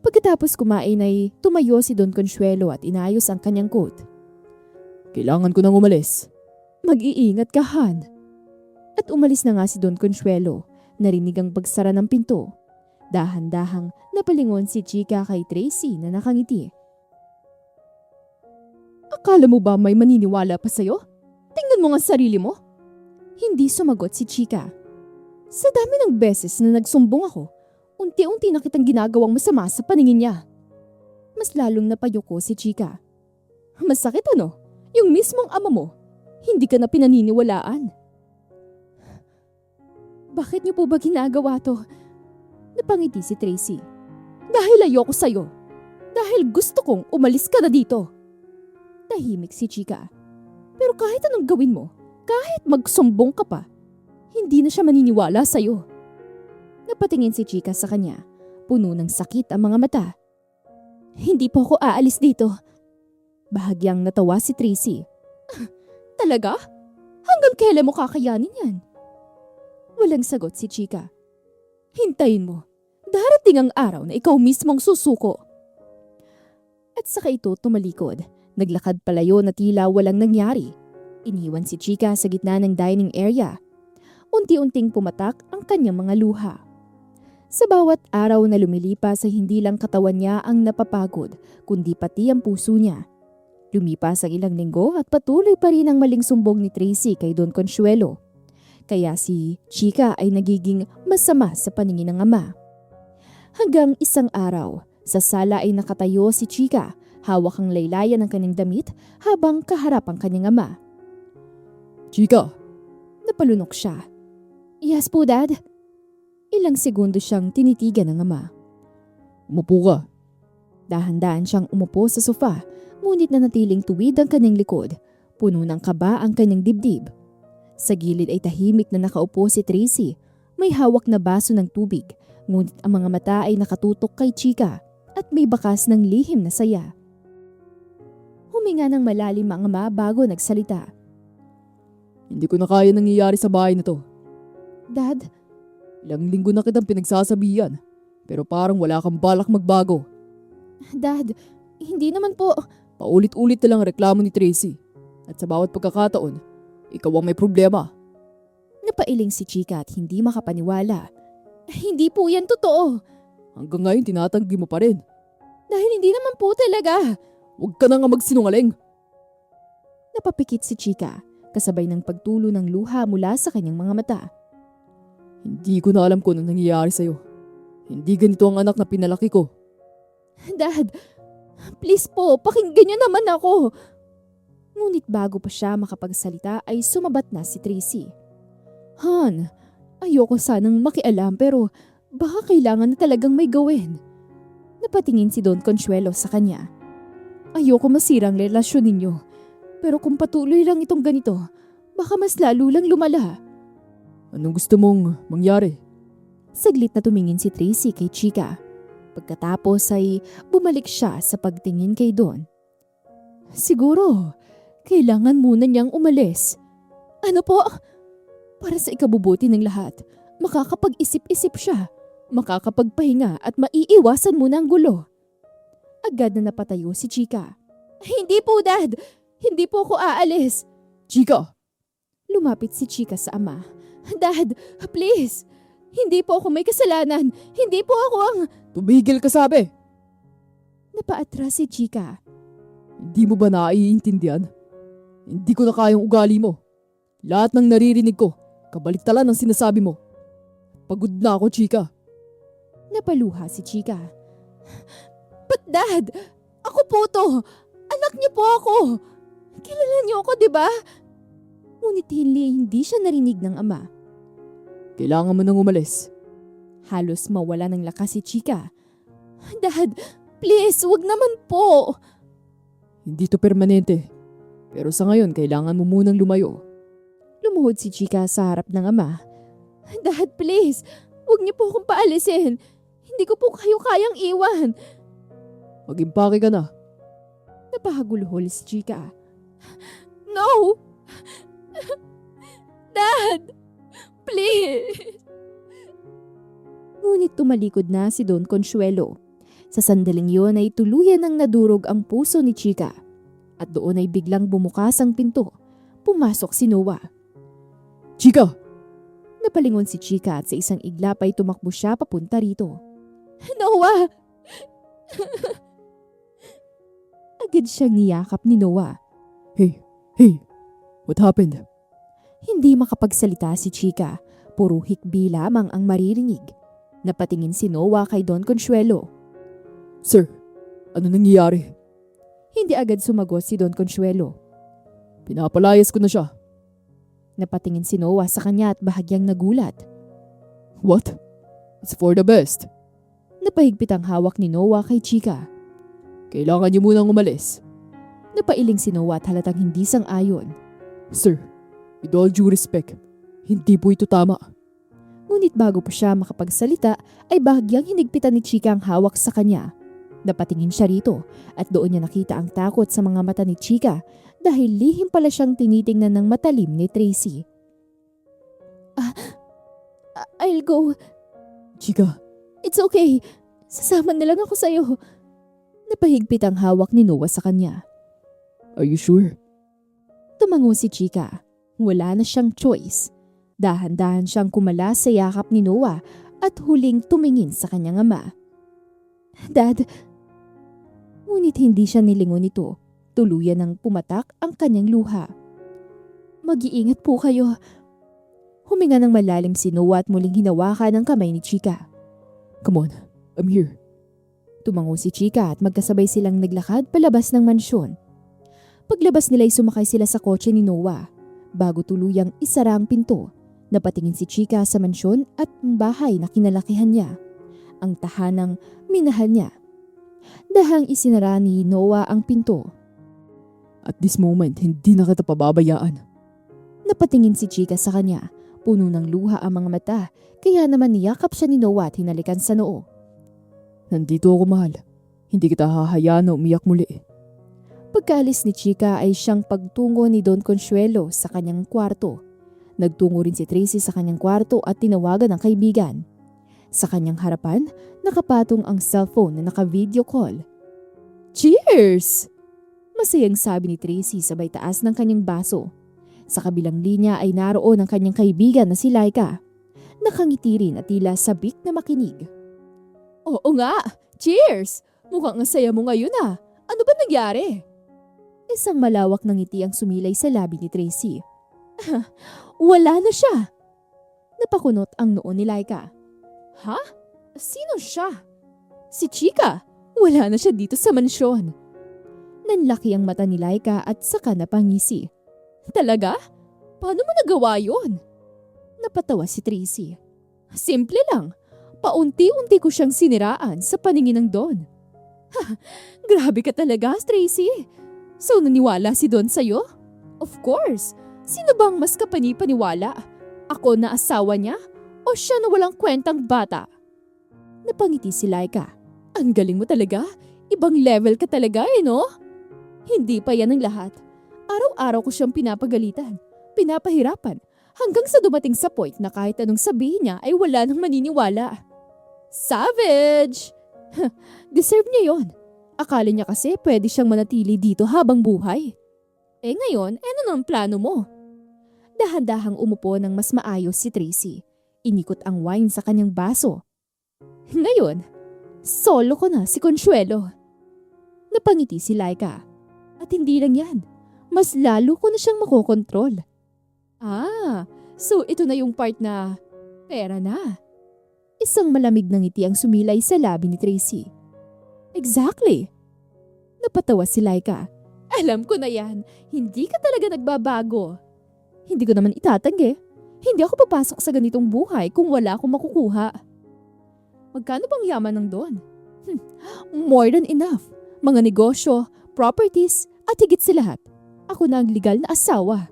Pagkatapos kumain ay tumayo si Don Consuelo at inayos ang kanyang coat. Kailangan ko nang umalis. Mag-iingat ka, Han. At umalis na nga si Don Consuelo. Narinig ang pagsara ng pinto. Dahan-dahang napalingon si Chika kay Tracy na nakangiti. Akala mo ba may maniniwala pa sa'yo? Tingnan mo nga sarili mo. Hindi sumagot si Chika. Sa dami ng beses na nagsumbong ako, unti-unti na kitang ginagawang masama sa paningin niya. Mas lalong napayuko si Chika. Masakit ano? Yung mismong ama mo, hindi ka na pinaniniwalaan. Bakit niyo po ba ginagawa to? Napangiti si Tracy. Dahil ayoko sa'yo. Dahil gusto kong umalis ka na dito. Tahimik si Chika. Pero kahit anong gawin mo, kahit magsumbong ka pa, hindi na siya maniniwala sa'yo. Napatingin si Chika sa kanya. Puno ng sakit ang mga mata. Hindi po ako aalis dito. Bahagyang natawa si Tracy. Talaga? Hanggang kailan mo kakayanin yan? Walang sagot si Chika. Hintayin mo. Darating ang araw na ikaw mismong susuko. At saka ito tumalikod. Naglakad palayo na tila walang nangyari. Iniwan si Chika sa gitna ng dining area. Unti-unting pumatak ang kanyang mga luha. Sa bawat araw na lumilipas ay hindi lang katawan niya ang napapagod, kundi pati ang puso niya. Lumipas ang ilang linggo at patuloy pa rin ang maling sumbong ni Tracy kay Don Consuelo. Kaya si Chika ay nagiging masama sa paningin ng ama. Hanggang isang araw, sa sala ay nakatayo si Chika, hawak ang laylayan ng kanyang damit habang kaharap ang kanyang ama. Chika! Napalunok siya. Yes po, Dad. Ilang segundo siyang tinitigan ng ama. Umupo ka. Dahan-dahan siyang umupo sa sofa, ngunit nanatiling tuwid ang kanyang likod. Puno ng kaba ang kanyang dibdib. Sa gilid ay tahimik na nakaupo si Tracy. May hawak na baso ng tubig, ngunit ang mga mata ay nakatutok kay Chika at may bakas ng lihim na saya. Huminga ng malalim ang ama bago nagsalita. Hindi ko na kaya nangyayari sa bahay na to. Dad, Ilang linggo na kitang pinagsasabihan, pero parang wala kang balak magbago. Dad, hindi naman po. Paulit-ulit na lang ang reklamo ni Tracy. At sa bawat pagkakataon, ikaw ang may problema. Napailing si Chika at hindi makapaniwala. Hindi po yan totoo. Hanggang ngayon tinatanggi mo pa rin. Dahil hindi naman po talaga. Huwag ka na nga magsinungaling. Napapikit si Chika, kasabay ng pagtulo ng luha mula sa kanyang mga mata. Hindi ko na alam kung anong nangyayari sa'yo. Hindi ganito ang anak na pinalaki ko. Dad, please po, pakinggan niyo naman ako. Ngunit bago pa siya makapagsalita ay sumabat na si Tracy. Han, ayoko sanang makialam pero baka kailangan na talagang may gawin. Napatingin si Don Consuelo sa kanya. Ayoko masirang relasyon ninyo. Pero kung patuloy lang itong ganito, baka mas lalo lang lumala. Anong gusto mong mangyari? Saglit na tumingin si Tracy kay Chika. Pagkatapos ay bumalik siya sa pagtingin kay Don. Siguro, kailangan muna niyang umalis. Ano po? Para sa ikabubuti ng lahat, makakapag-isip-isip siya, makakapagpahinga at maiiwasan muna ang gulo. Agad na napatayo si Chika. Hindi po, Dad! Hindi po ako aalis! Chika! Lumapit si Chika sa ama. Dad, please! Hindi po ako may kasalanan! Hindi po ako ang... Tumigil ka sabi! Napaatras si Chika. Hindi mo ba naiintindihan? Hindi ko na kayang ugali mo. Lahat ng naririnig ko, kabaliktaran ang sinasabi mo. Pagod na ako, Chika. Napaluha si Chika. But Dad, ako po to! Anak niyo po ako! Kilala niyo ako, di ba? Ngunit hindi siya narinig ng ama. Kailangan mo nang umalis. Halos mawala ng lakas si Chika. Dad, please, wag naman po! Hindi to permanente. Pero sa ngayon, kailangan mo munang lumayo. Lumuhod si Chika sa harap ng ama. Dad, please, wag niyo po akong paalisin. Hindi ko po kayo kayang iwan. Mag-impake ka na. Napahaguluhol si Chika. No! Dad! Please! Ngunit tumalikod na si Don Consuelo. Sa sandaling yun ay tuluyan ng nadurog ang puso ni Chika. At doon ay biglang bumukas ang pinto. Pumasok si Noah. Chika! Napalingon si Chika at sa isang iglap ay tumakbo siya papunta rito. Noah! Agad siyang niyakap ni Noah. Hey! What happened? Hindi makapagsalita si Chika. Puro hikbi lamang ang maririnig. Napatingin si Noah kay Don Consuelo. Sir, ano nangyayari? Hindi agad sumagot si Don Consuelo. Pinapalayas ko na siya. Napatingin si Noah sa kanya at bahagyang nagulat. What? It's for the best. Napahigpit ang hawak ni Noah kay Chika. Kailangan niyo munang umalis. Napailing si Noah at halatang hindi sang-ayon. Sir, with all due respect, hindi po ito tama. Ngunit bago pa siya makapagsalita ay bahagyang hinigpitan ni Chika ang hawak sa kanya. Napatingin siya rito at doon niya nakita ang takot sa mga mata ni Chika dahil lihim pala siyang tinitingnan ng matalim ni Tracy. I'll go. Chika, It's okay. Sasama na lang ako sa'yo. Napahigpit ang hawak ni Noah sa kanya. are you sure? Tumango si Chika. Wala na siyang choice. Dahan-dahan siyang kumalas sa yakap ni Noah at huling tumingin sa kanyang ama. Dad, ngunit hindi siya nilingon nito. Tuluyan ng pumatak ang kanyang luha. Mag-iingat po kayo. Huminga ng malalim si Noah at muling hinawakan ang kamay ni Chika. Come on, I'm here. Tumango si Chika at magkasabay silang naglakad palabas ng mansyon. Paglabas nila ay sumakay sila sa kotse ni Noah. Bago tuluyang isara ang pinto, napatingin si Chika sa mansyon at ang bahay na kinalakihan niya. Ang tahanang minahal niya. Dahang isinara ni Noah ang pinto. At this moment, hindi na kita pababayaan. Napatingin si Chika sa kanya. Puno ng luha ang mga mata, kaya naman niyakap siya ni Noah at hinalikan sa noo. Nandito ako, mahal. Hindi kita hahayaan na umiyak muli. Pagkaalis ni Chika ay siyang pagtungo ni Don Consuelo sa kanyang kwarto. Nagtungo rin si Tracy sa kanyang kwarto at tinawagan ang kaibigan. Sa kanyang harapan, nakapatong ang cellphone na naka-video call. Cheers! Masayang sabi ni Tracy sabay taas ng kanyang baso. Sa kabilang linya ay naroon ang kanyang kaibigan na si Laika. Nakangiti rin at tila sabik na makinig. Oo nga! Cheers! Mukhang ang saya mo ngayon ah! Ano ba nangyari? Isang malawak na ngiti ang sumilay sa labi ni Tracy. Wala na siya! Napakunot ang noo ni Laika. Ha? Sino siya? Si Chika! Wala na siya dito sa mansyon. Nanlaki ang mata ni Laika at saka napangisi. Talaga? Paano mo nagawa yun? Napatawa si Tracy. Simple lang. Paunti-unti ko siyang siniraan sa paningin ng Don. Grabe ka talaga, Tracy. So naniwala si Don sa'yo? Of course. Sino bang mas kapani-paniwala? Ako na asawa niya? O siya na walang kwentang bata? Napangiti si Laika. Ang galing mo talaga. Ibang level ka talaga no? Hindi pa yan ang lahat. Araw-araw ko siyang pinapagalitan, pinapahirapan, hanggang sa dumating sa point na kahit anong sabihin niya ay wala nang maniniwala. Savage! Deserve niya yon. Akala niya kasi pwede siyang manatili dito habang buhay. Eh ngayon, ano nang plano mo? Dahan-dahang umupo ng mas maayos si Tracy. Inikot ang wine sa kanyang baso. Ngayon, solo ko na si Consuelo. Napangiti si Laika. At hindi lang yan, mas lalo ko na siyang makokontrol. So ito na yung part na pera na. Isang malamig na ngiti ang sumilay sa labi ni Tracy. Exactly. Napatawa si Laika. Alam ko na yan, hindi ka talaga nagbabago. Hindi ko naman itatanggi. Hindi ako papasok sa ganitong buhay kung wala akong makukuha. Magkano bang yaman ng Don? More than enough. Mga negosyo, properties, at higit sa lahat, ako na ang legal na asawa.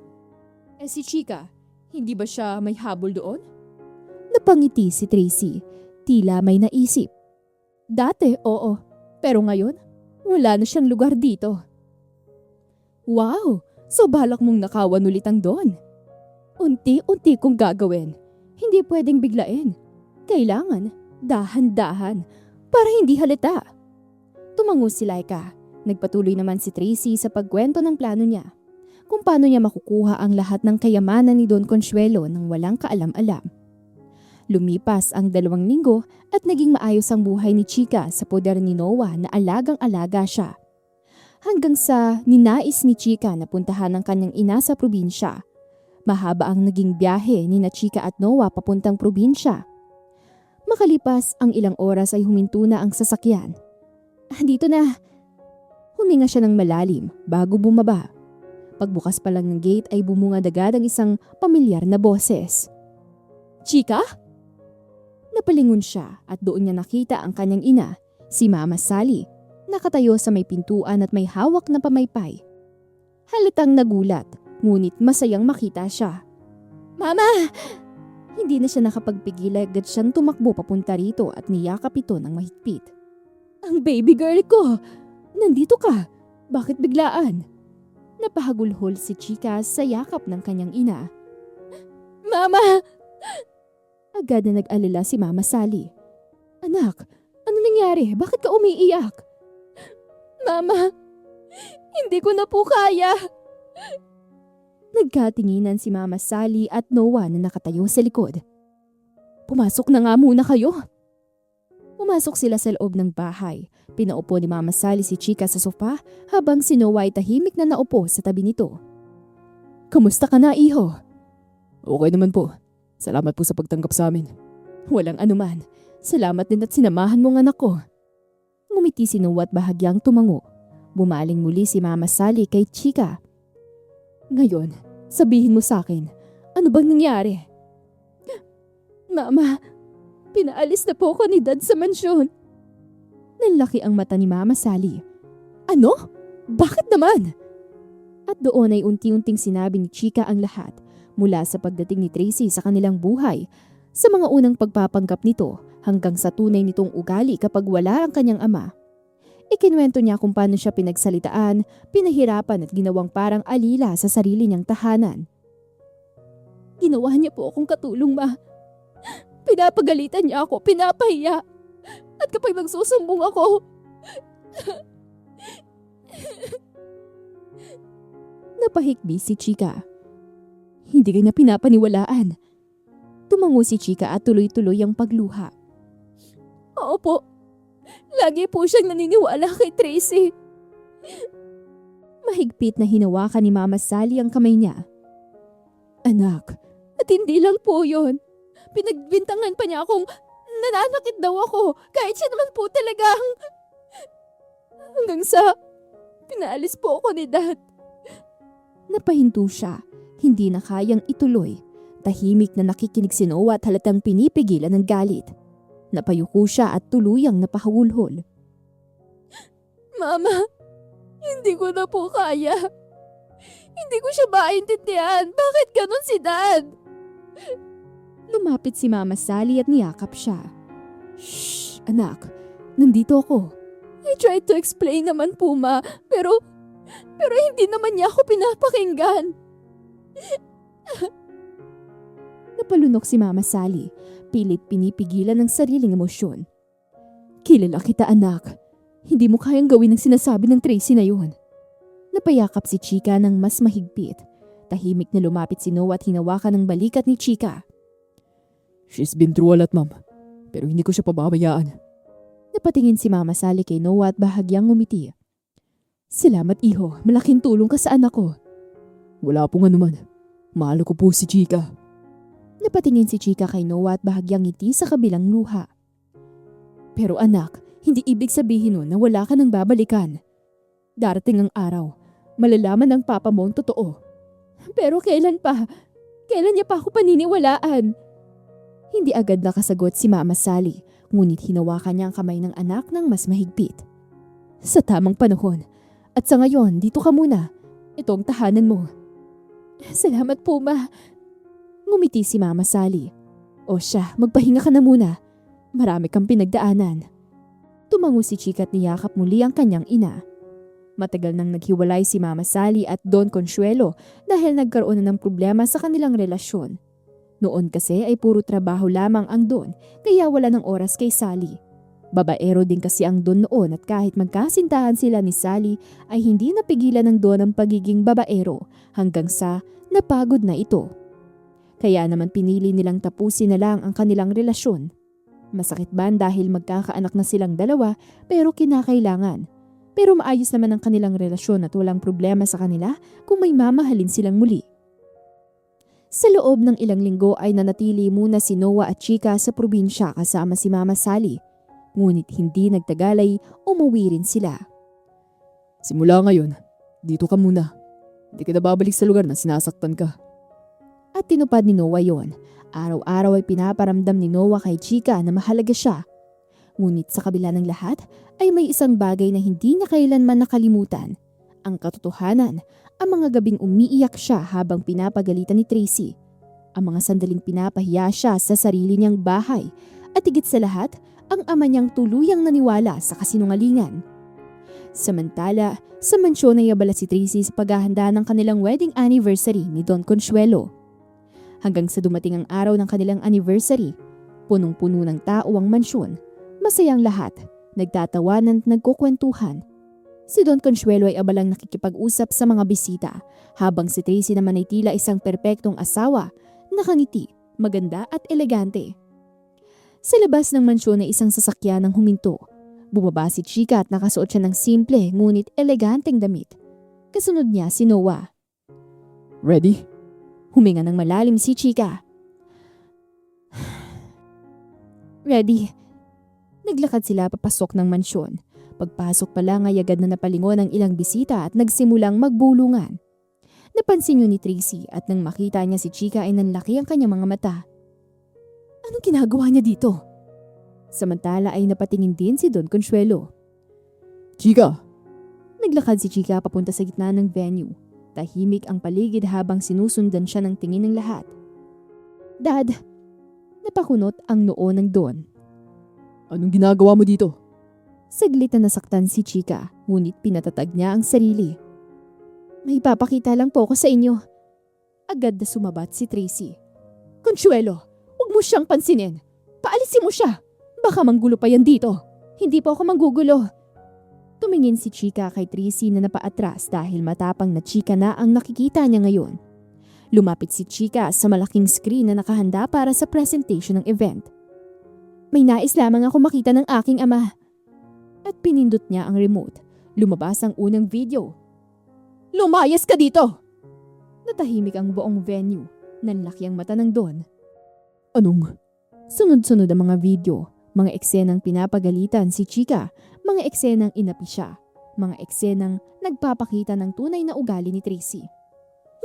Eh si Chika, hindi ba siya may habol doon? Napangiti si Tracy, tila may naisip. Dati, oo. Pero ngayon, wala na siyang lugar dito. Wow! So balak mong nakawan ulit ang Don? Unti-unti kong gagawin. Hindi pwedeng biglain. Kailangan, dahan-dahan, para hindi halata. Tumango si Laika. Nagpatuloy naman si Tracy sa pagkwento ng plano niya. Kung paano niya makukuha ang lahat ng kayamanan ni Don Consuelo nang walang kaalam-alam. Lumipas ang 2 linggo at naging maayos ang buhay ni Chika sa poder ni Noah na alagang-alaga siya. Hanggang sa ninais ni Chika na puntahan ng kanyang ina sa probinsya. Mahaba ang naging biyahe ni na Chika at Noah papuntang probinsya. Makalipas ang ilang oras ay huminto na ang sasakyan. Dito na. Huminga siya ng malalim bago bumaba. Pagbukas pa lang ng gate ay bumungad agad ang isang pamilyar na boses. Chika? Napalingon siya at doon niya nakita ang kanyang ina, si Mama Sally, nakatayo sa may pintuan at may hawak na pamaypay. Halatang nagulat, ngunit masayang makita siya. Mama! Hindi na siya nakapagpigil agad siyang tumakbo papunta rito at niyakap ito ng mahigpit. Ang baby girl ko! Nandito ka! Bakit biglaan? Napahagulhol si Chika sa yakap ng kanyang ina. Mama! Agad na nag-alala si Mama Sally. Anak, ano nangyari? Bakit ka umiiyak? Mama, hindi ko na po kaya. Nagkatinginan si Mama Sally at Noah na nakatayo sa likod. Pumasok na nga muna kayo. Pumasok sila sa loob ng bahay. Pinaupo ni Mama Sally si Chika sa sofa habang si Noah ay tahimik na naupo sa tabi nito. Kamusta ka na, iho? Okay naman po. Salamat po sa pagtanggap sa amin. Walang anuman. Salamat din at sinamahan mo ang anak ko. Ngumiti si Noah at bahagyang tumango. Bumaling muli si Mama Sally kay Chika. Ngayon, sabihin mo sa akin, ano bang nangyari? Mama, pinaalis na po ako ni Dad sa mansyon. Nanlaki ang mata ni Mama Sally. Ano? Bakit naman? At doon ay unti-unting sinabi ni Chika ang lahat mula sa pagdating ni Tracy sa kanilang buhay, sa mga unang pagpapanggap nito hanggang sa tunay nitong ugali kapag wala ang kanyang ama. Ikinwento niya kung paano siya pinagsalitaan, pinahirapan at ginawang parang alila sa sarili niyang tahanan. Ginawa niya po akong katulong, Ma. Pinapagalitan niya ako, pinapahiya. At kapag nagsusumbong ako, napahikbi si Chika. Hindi kanya pinapaniwalaan. Tumango si Chika at tuloy-tuloy ang pagluha. Oo po. Lagi po siyang naniniwala kay Tracy. Mahigpit na hinawakan ni Mama Sally ang kamay niya. Anak, at hindi lang po yon. Pinagbintangan pa niya akong nananakit daw ako kahit siya naman po talagang... Hanggang sa pinaalis po ako ni Dad. Napahinto siya, hindi na kayang ituloy. Tahimik na nakikinig si Noah at halatang pinipigilan ng galit. Napayuko siya at tuluyang napahagulhol. Mama, Hindi ko na po kaya. Hindi ko siya maintindihan. Bakit ganun si Dad? Lumapit si Mama Sally at niyakap siya. Shh, anak. Nandito ako. I tried to explain naman po, Ma. Pero hindi naman niya ako pinapakinggan. Napalunok si Mama Sally. Pilit pinipigilan ang sariling emosyon. Kilala kita, anak. Hindi mo kayang gawin ang sinasabi ng Tracy na yun. Napayakap si Chika ng mas mahigpit. Tahimik na lumapit si Noah at hinawakan ang balikat ni Chika. She's been through a lot, Ma'am. Pero hindi ko siya pababayaan. Napatingin si Mama Sally kay Noah at bahagyang ngumiti. Salamat, iho. Malaking tulong ka sa anak ko. Wala pong anuman. Mahal ko po si Chika. Napatingin si Chika kay Noah at bahagyang ngiti sa kabilang luha. Pero anak, hindi ibig sabihin nun na wala ka nang babalikan. Darating ang araw, malalaman ng papa mo ang totoo. Pero kailan pa? Kailan niya pa ako paniniwalaan? Hindi agad nakasagot si Mama Sally, ngunit hinawakan niya ang kamay ng anak ng mas mahigpit. Sa tamang panahon. At sa ngayon, dito ka muna. Ito ang tahanan mo. Salamat po, Ma. Ngumiti si Mama Sally. O siya, magpahinga ka na muna. Marami kang pinagdaanan. Tumango si Chika at niyakap muli ang kanyang ina. Matagal nang naghiwalay si Mama Sally at Don Consuelo dahil nagkaroon na ng problema sa kanilang relasyon. Noon kasi ay puro trabaho lamang ang Don kaya wala ng oras kay Sally. Babaero din kasi ang Don noon at kahit magkasintahan sila ni Sally ay hindi napigilan ng Don ang pagiging babaero hanggang sa napagod na ito. Kaya naman pinili nilang tapusin na lang ang kanilang relasyon. Masakit man dahil magkakaanak na silang dalawa pero kinakailangan. Pero maayos naman ang kanilang relasyon at walang problema sa kanila kung may mamahalin silang muli. Sa loob ng ilang linggo ay nanatili muna si Noah at Chika sa probinsya kasama si Mama Sally. Ngunit hindi nagtagal ay umuwi rin sila. Simula ngayon, dito ka muna. Hindi ka na babalik sa lugar na sinasaktan ka. At tinupad ni Noah yon. Araw-araw ay pinaparamdam ni Noah kay Chika na mahalaga siya. Ngunit sa kabila ng lahat ay may isang bagay na hindi niya kailanman nakalimutan. Ang katotohanan, ang mga gabing umiiyak siya habang pinapagalitan ni Tracy. Ang mga sandaling pinapahiya siya sa sarili niyang bahay at higit sa lahat, ang ama niyang tuluyang naniwala sa kasinungalingan. Samantala, sa mansyon ay abala si Tracy sa paghahanda ng kanilang wedding anniversary ni Don Consuelo. Hanggang sa dumating ang araw ng kanilang anniversary, punong-puno ng tao ang mansyon. Masayang lahat, nagtatawanan at nagkukwentuhan. Si Don Consuelo ay abalang nakikipag-usap sa mga bisita, habang si Tracy naman ay tila isang perpektong asawa, nakangiti, maganda at elegante. Sa labas ng mansyon ay isang sasakyan ang huminto. Bumaba si Chika at nakasuot siya ng simple ngunit eleganteng damit. Kasunod niya si Noah. Ready? Huminga ng malalim si Chika. Ready. Naglakad sila papasok ng mansyon. Pagpasok pa lang ay agad na napalingon ang ilang bisita at nagsimulang magbulungan. Napansin yun ni Tracy at nang makita niya si Chika ay nanlaki ang kanyang mga mata. Anong ginagawa niya dito? Samantala ay napatingin din si Don Consuelo. Chika! Naglakad si Chika papunta sa gitna ng venue. Tahimik ang paligid habang sinusundan siya ng tingin ng lahat. Dad! Napakunot ang noo ng Don. Anong ginagawa mo dito? Saglit na nasaktan si Chika, ngunit pinatatag niya ang sarili. May papakita lang po ako sa inyo. Agad na sumabat si Tracy. Consuelo, huwag mo siyang pansinin. Paalisin mo siya. Baka manggulo pa yan dito. Hindi po ako manggugulo. Tumingin si Chika kay Tracy na napaatras dahil matapang na Chika na ang nakikita niya ngayon. Lumapit si Chika sa malaking screen na nakahanda para sa presentation ng event. May nais lamang ako makita ng aking ama. At pinindot niya ang remote. Lumabas ang unang video. Lumayas ka dito! Natahimik ang buong venue. Nanlaki ang mata ng Don. Anong? Sunod-sunod ang mga video. Mga eksenang pinapagalitan si Chika. Mga eksenang inapi siya. Mga eksenang nagpapakita ng tunay na ugali ni Tracy.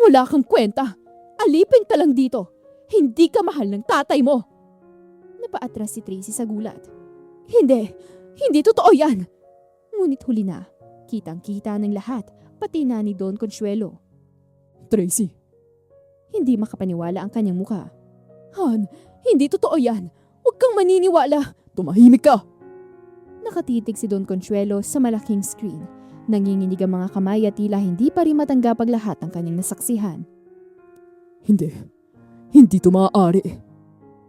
Wala kang kwenta! Alipin ka lang dito! Hindi ka mahal ng tatay mo! Napaatras si Tracy sa gulat. Hindi totoo yan! Ngunit huli na. Kitang-kita ng lahat, pati na ni Don Consuelo. Tracy, Hindi makapaniwala ang kanyang muka. Han, hindi totoo yan. Huwag kang maniniwala. Tumahimik ka. Nakatitig si Don Consuelo sa malaking screen. Nanginginig ang mga kamay at tila hindi pa rin matanggap ang lahat ng kanyang nasaksihan. Hindi. Hindi ito maaari.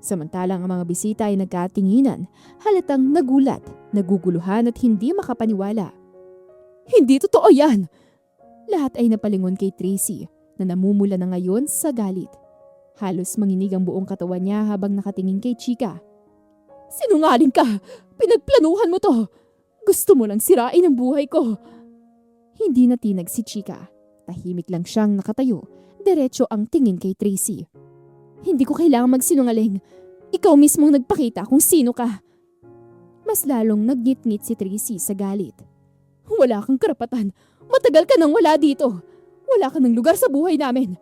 Samantalang ang mga bisita ay nagkatinginan, halatang nagulat, naguguluhan at hindi makapaniwala. Hindi totoo yan. Lahat ay napalingon kay Tracy na namumula na ngayon sa galit. Halos manginig ang buong katawan niya habang nakatingin kay Chika. Sinungaling ka. Pinagplanuhan mo to. Gusto mo lang sirain ang buhay ko. Hindi natinag si Chika. Tahimik lang siyang nakatayo. Diretso ang tingin kay Tracy. Hindi ko kailangang magsinungaling. Ikaw mismong nagpakita kung sino ka. Mas lalong nagnit-ngit si Tracy sa galit. Wala kang karapatan. Matagal ka nang wala dito. Wala ka ng lugar sa buhay namin.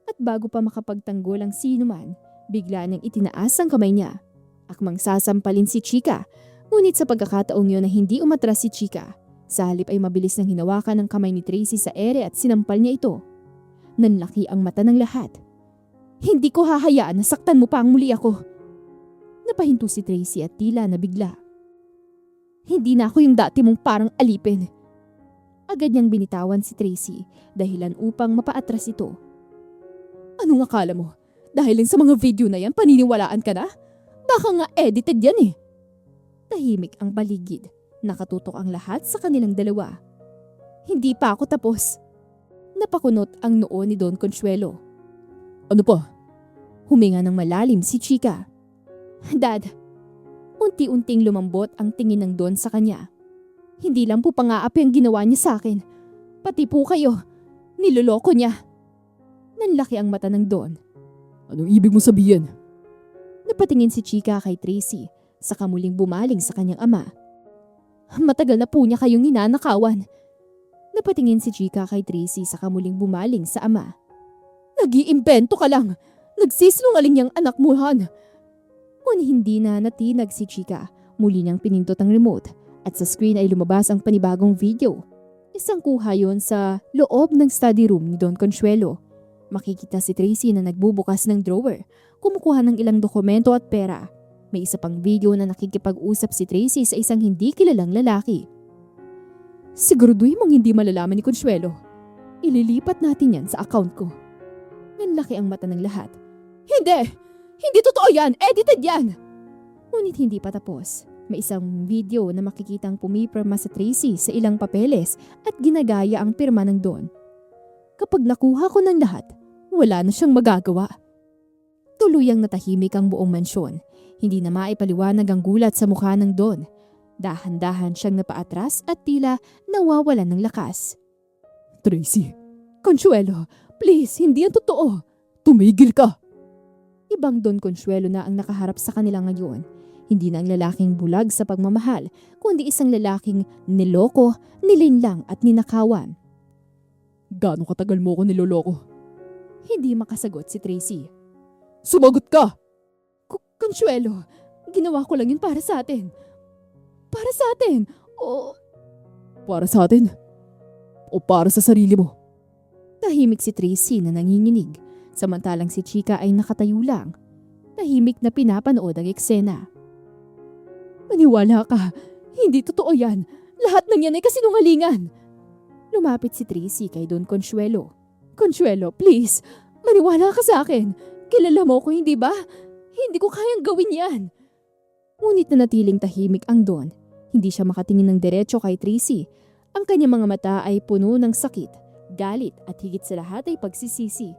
At bago pa makapagtanggol ang sino man, bigla niyang itinaas ang kamay niya. Akmang sasampalin si Chika, ngunit sa pagkakataong yun na hindi umatras si Chika, sa halip ay mabilis nang hinawakan ng kamay ni Tracy sa ere at sinampal niya ito. Nanlaki ang mata ng lahat. Hindi ko hahayaan na saktan mo pa ang muli ako. Napahinto si Tracy at tila nabigla. Hindi na ako yung dati mong parang alipin. Agad niyang binitawan si Tracy dahilan upang mapaatras ito. Anong akala mo? Dahil sa mga video na yan, paniniwalaan ka na? Baka nga edited yan eh. Tahimik ang paligid. Nakatutok ang lahat sa kanilang dalawa. Hindi pa ako tapos. Napakunot ang noo ni Don Consuelo. Ano pa? Huminga ng malalim si Chika. Dad, unti-unting lumambot ang tingin ng Don sa kanya. Hindi lang po pang-aapi ang ginawa niya sa akin. Pati po kayo. Niloloko niya. Nanlaki ang mata ng Don. Anong ibig mo sabihin? Napatingin si Chika kay Tracy, saka muling bumaling sa kanyang ama. Matagal na po niya kayong ninanakawan. Napatingin si Chika kay Tracy, saka muling bumaling sa ama. Nag-iimbento ka lang. Nagsisinungaling niyang anak mo, Han. Ngunit hindi na natinag si Chika. Muli niyang pinindot ang remote at sa screen ay lumabas ang panibagong video. Isang kuha yon sa loob ng study room ni Don Consuelo. Makikita si Tracy na nagbubukas ng drawer, kumukuha ng ilang dokumento at pera. May isa pang video na nakikipag-usap si Tracy sa isang hindi kilalang lalaki. Siguraduhin mong hindi malalaman ni Consuelo. Ililipat natin yan sa account ko. Nanlaki ang mata ng lahat. Hindi! Hindi totoo yan! Edited yan! Ngunit hindi pa tapos. May isang video na makikitang pumipirma sa Tracy sa ilang papeles at ginagaya ang pirma ng Don. Kapag nakuha ko ng lahat, wala na siyang magagawa. Tuluyang natahimik ang buong mansyon. Hindi na maipaliwanag ang gulat sa mukha ng Don. Dahan-dahan siyang napaatras at tila nawawalan ng lakas. Tracy, Consuelo, please, hindi yan totoo. Tumigil ka. Ibang Don Consuelo na ang nakaharap sa kanila ngayon. Hindi na ang lalaking bulag sa pagmamahal, kundi isang lalaking niloko, nilinlang at ninakawan. Gaano katagal mo ko niloloko? Hindi makasagot si Tracy. Sumagot ka! Consuelo, ginawa ko lang yun para sa atin. Para sa atin! O Para sa atin? O para sa sarili mo? tahimik si Tracy na nanginginig, samantalang si Chika ay nakatayo lang. Tahimik na pinapanood ang eksena. Maniwala ka. Hindi totoo yan. Lahat ng yan ay kasinungalingan. Lumapit si Tracy kay Don Consuelo. Consuelo, please. Maniwala ka sa akin. Kilala mo ko, hindi ba? Hindi ko kayang gawin yan. Ngunit nanatiling tahimik ang Don. Hindi siya makatingin ng diretso kay Tracy. Ang kanyang mga mata ay puno ng sakit, galit at higit sa lahat ay pagsisisi.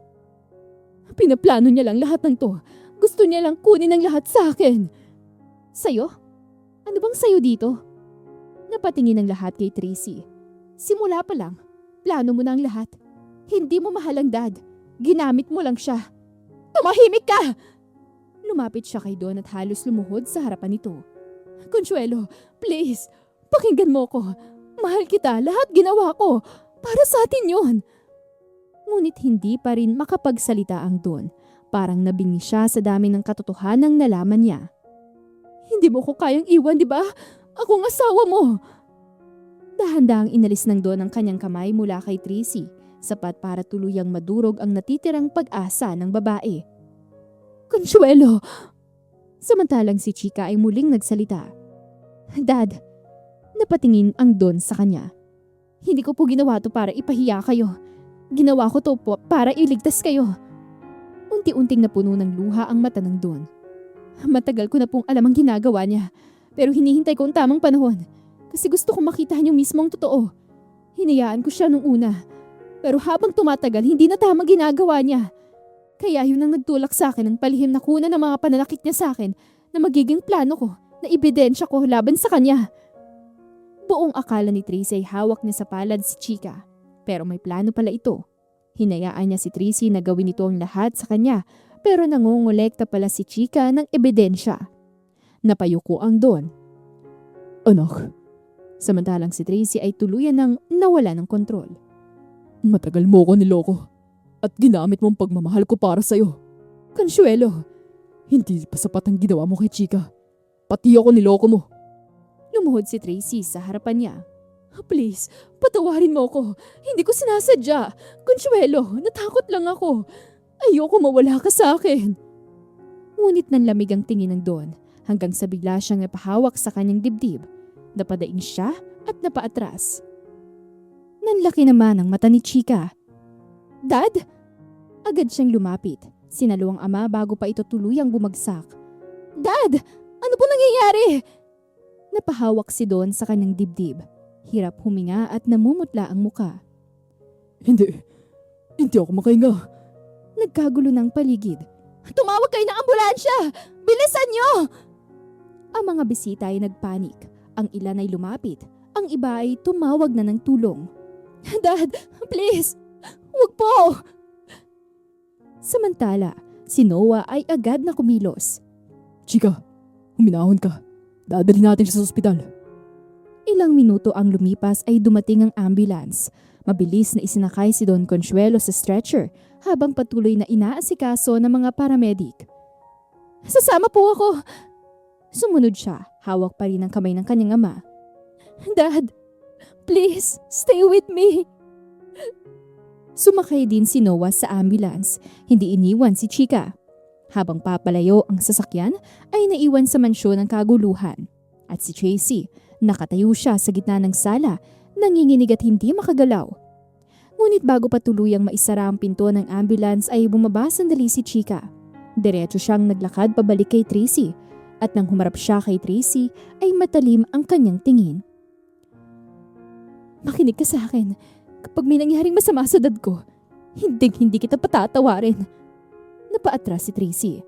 Pinaplano niya lang lahat ng to. Gusto niya lang kunin ang lahat sa akin. Sa'yo? Ano bang sa'yo dito? Napatingin ang lahat kay Tracy. Simula pa lang, plano mo na ang lahat. Hindi mo mahal ang dad. Ginamit mo lang siya. Tumahimik ka! Lumapit siya kay Don at halos lumuhod sa harapan nito. Consuelo, please, pakinggan mo ko. Mahal kita, lahat ginawa ko. Para sa atin yun. Ngunit hindi pa rin makapagsalita ang Don. Parang nabingi siya sa dami ng katotohanang nalaman niya. Hindi mo ko kayang iwan, di ba? Ako ang asawa mo. Dahan-dahang inalis ng Don ang kanyang kamay mula kay Tracy, sapat para tuluyang madurog ang natitirang pag-asa ng babae. Consuelo! Samantalang si Chika ay muling nagsalita. Dad, napatingin ang Don sa kanya. Hindi ko po ginawa to para ipahiya kayo. Ginawa ko to po para iligtas kayo. Unti-unting napuno ng luha ang mata ng Don. Matagal ko na pong alam ang ginagawa niya, pero hinihintay ko ang tamang panahon. Kasi gusto kong makita niyo mismo ang totoo. Hinayaan ko siya nung una. Pero habang tumatagal, hindi na tamang ginagawa niya. Kaya yun ang nagtulak sa akin ng palihim na kuna ng mga pananakit niya sa akin na magiging plano ko, na ebidensya ko laban sa kanya. Buong akala ni Tracy ay hawak niya sa palad si Chika. Pero may plano pala ito. Hinayaan niya si Tracy na gawin ito ang lahat sa kanya, pero nangongolekta pala si Chika ng ebidensya. Napayuko ang Don. Anak, Samantalang si Tracy ay tuluyan ng nawala ng kontrol. matagal mo ko niloko at ginamit mong pagmamahal ko para sa'yo. Consuelo! Hindi pa sapat ang ginawa mo kay Chika. Pati ako niloko mo. Lumuhod si Tracy sa harapan niya. Please, patawarin mo ko. Hindi ko sinasadya. Consuelo, natakot lang ako. Ayoko mawala ka sa akin. Ngunit nanlamig ang tingin ng Don hanggang sa bigla siyang napahawak sa kanyang dibdib. Napadaing siya at napaatras. Nanlaki naman ang mata ni Chika. Dad? Agad siyang lumapit. Sinalo ang ama bago pa ito tuluyang bumagsak. Dad! Ano po nangyayari? Napahawak si Don sa kanyang dibdib. Hirap huminga at namumutla ang muka. Hindi ako makahinga. Nagkagulo ng paligid. Tumawag kayo ng ambulansya! Bilisan niyo! Ang mga bisita ay nagpanik. Ang ilan ay lumapit. Ang iba ay tumawag na ng tulong. Dad, please! Huwag po! Samantala, si Noah ay agad na kumilos. Chika, huminahon ka. Dadalhin natin siya sa ospital. Ilang minuto ang lumipas ay dumating ang ambulance. Mabilis na isinakay si Don Consuelo sa stretcher habang patuloy na inaasikaso ng mga paramedic. Sasama po ako! Sumunod siya, hawak pa rin ang kamay ng kanyang ama. Dad, please, stay with me! Sumakay din si Noah sa ambulance, hindi iniwan si Chika. Habang papalayo ang sasakyan, ay naiwan sa mansyon ng kaguluhan. At si Tracy, nakatayo siya sa gitna ng sala, nanginginig at hindi makagalaw. Ngunit bago pa tuluyang maisara ang pinto ng ambulance ay bumaba sandali si Chika. Diretso siyang naglakad pabalik kay Tracy, at nang humarap siya kay Tracy ay matalim ang kanyang tingin. Makinig ka sa akin. Kapag may nangyaring masama sa dad ko, hindi kita patatawarin. Napaatras si Tracy.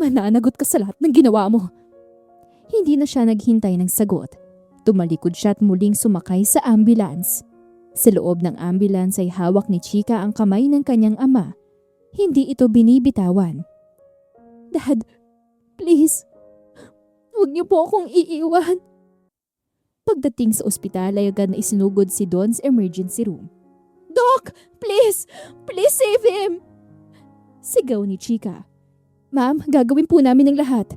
Mananagot ka sa lahat ng ginawa mo. Hindi na siya naghintay ng sagot. Tumalikod siya at muling sumakay sa ambulance. Sa loob ng ambulance ay hawak ni Chika ang kamay ng kanyang ama. Hindi ito binibitawan. Dad, please, huwag niyo po akong iiwan. Pagdating sa ospital ay agad na isinugod si Don sa emergency room. Doc, please save him! Sigaw ni Chika. Ma'am, gagawin po namin ang lahat.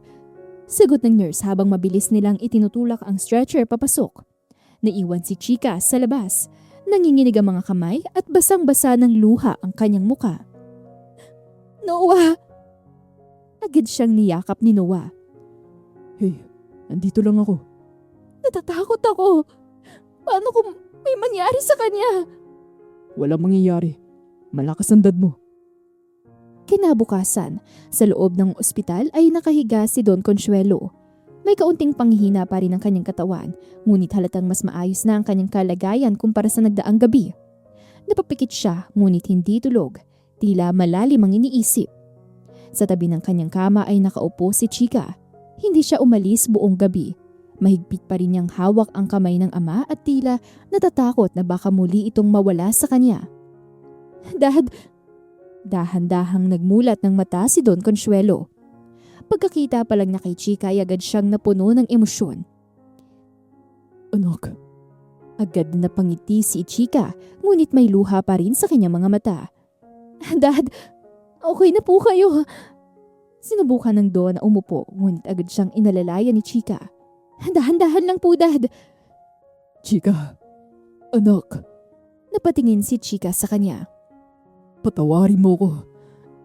Sagot ng nurse habang mabilis nilang itinutulak ang stretcher papasok. Naiwan si Chika sa labas. Nanginginig ang mga kamay at basang-basa ng luha ang kanyang muka. Noah! Agad siyang niyakap ni Noah. Hey, nandito lang ako. Natatakot ako. Paano kung may mangyari sa kanya? Walang mangyayari. Malakas ang dad mo. Kinabukasan, sa loob ng ospital ay nakahiga si Don Consuelo. May kaunting panghihina pa rin ang kanyang katawan, ngunit halatang mas maayos na ang kanyang kalagayan kumpara sa nagdaang gabi. Napapikit siya, ngunit hindi tulog. Tila malalim ang iniisip. Sa tabi ng kanyang kama ay nakaupo si Chika. Hindi siya umalis buong gabi. Mahigpit pa rin niyang hawak ang kamay ng ama at tila natatakot na baka muli itong mawala sa kanya. Dad! Dahan-dahang nagmulat ng mata si Don Consuelo. Pagkakita pa lang na kay Chika ay agad siyang napuno ng emosyon. Anak. Agad na napangiti si Chika, ngunit may luha pa rin sa kanyang mga mata. Dad, okay na po kayo. Sinubukan ng Don na umupo, ngunit agad siyang inalalayan ni Chika. Dahan-dahan lang po, Dad. Chika, Anak, Napatingin si Chika sa kanya. patawarin mo ko.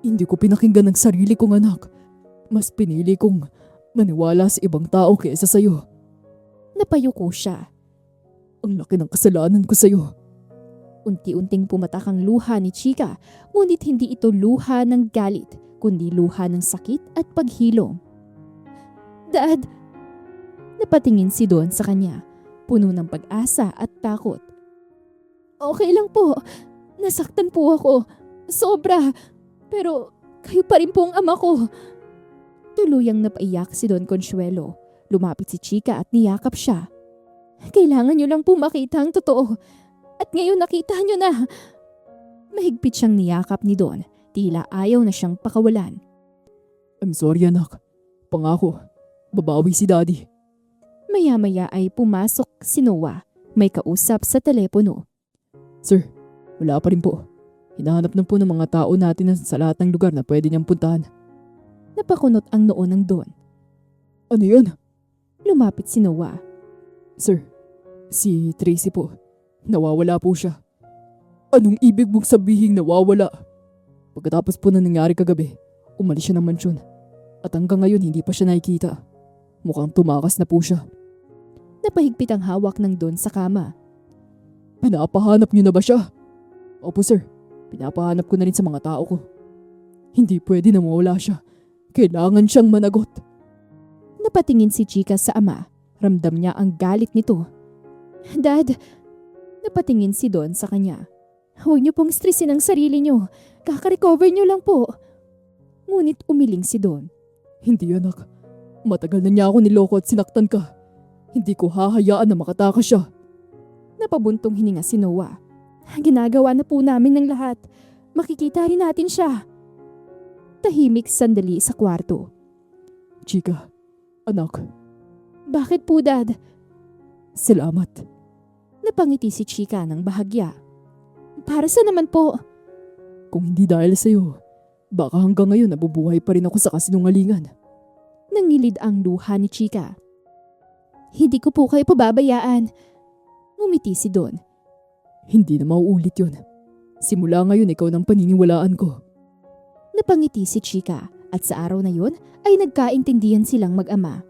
Hindi ko pinakinggan ang sarili kong anak. Mas pinili kong maniwala sa ibang tao kaysa sa'yo. Napayuko siya. Ang laki ng kasalanan ko sa'yo. Unti-unting pumatak ang luha ni Chika, ngunit hindi ito luha ng galit, kundi luha ng sakit at paghilom. Dad! Napatingin si Don sa kanya, puno ng pag-asa at takot. Okay lang po. Nasaktan po ako. Sobra. Pero kayo pa rin po ang ama ko. Tuluyang napaiyak si Don Consuelo. Lumapit si Chika at niyakap siya. Kailangan niyo lang po makita ang totoo. At ngayon nakita niyo na. Mahigpit siyang niyakap ni Don. Tila ayaw na siyang pakawalan. I'm sorry anak. Pangako, babawi si daddy. Maya-maya ay pumasok si Noah. May kausap sa telepono. Sir, wala pa rin po. Hinahanap na po ng mga tao natin sa lahat ng lugar na pwede niyang puntahan. Napakunot ang noo ng Don. Ano yun? Lumapit si Noah. Sir, si Tracy po. Nawawala po siya. Anong ibig mong sabihin nawawala? Pagkatapos po na nangyari kagabi, umalis siya ng mansyon. At hanggang ngayon hindi pa siya nakikita. Mukhang tumakas na po siya. Napahigpit ang hawak ng Don sa kama. Pinapahanap niyo na ba siya? Opo sir, pinapahanap ko na rin sa mga tao ko. Hindi pwede na mawala siya. Kailangan siyang managot. Napatingin si Chika sa ama. Ramdam niya ang galit nito. Dad, napatingin si Don sa kanya. Huwag niyo pong stressin ang sarili niyo. Kaka-recover niyo lang po. Ngunit umiling si Don. Hindi anak. Matagal na niya ako niloko at sinaktan ka. Hindi ko hahayaan na makatakas siya. Napabuntong hininga si Noah. Ginagawa na po namin ng lahat. Makikita rin natin siya. Tahimik sandali sa kwarto. Chika, anak, Bakit po, Dad? salamat. Napangiti si Chika ng bahagya. Para sa naman po? Kung hindi dahil sa'yo, baka hanggang ngayon nabubuhay pa rin ako sa kasinungalingan. Nangilid ang luha ni Chika. Hindi ko po kayo pababayaan. Ngumiti si Don. Hindi na mauulit yun. Simula ngayon ikaw ng paniniwalaan ko. Napangiti si Chika at sa araw na yun ay nagkaintindihan silang mag-ama.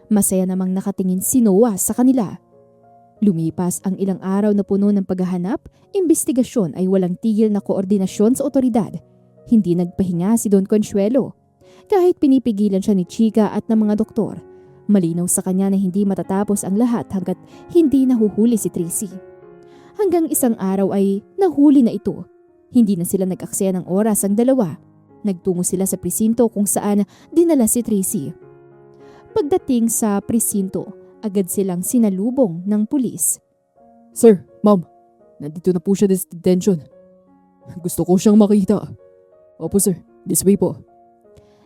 Masaya namang nakatingin si Noah sa kanila. Lumipas ang ilang araw na puno ng paghahanap, imbestigasyon ay walang tigil na koordinasyon sa otoridad. Hindi nagpahinga si Don Consuelo. Kahit pinipigilan siya ni Chika at ng mga doktor, malinaw sa kanya na hindi matatapos ang lahat hanggat hindi nahuhuli si Tracy. Hanggang isang araw ay nahuli na ito. Hindi na sila nag-aksaya ng oras ang dalawa. Nagtungo sila sa presinto kung saan dinala si Tracy. Pagdating sa presinto, agad silang sinalubong ng pulis. Sir, ma'am, nandito na po siya sa detention. Gusto ko siyang makita. Opo sir, this way po.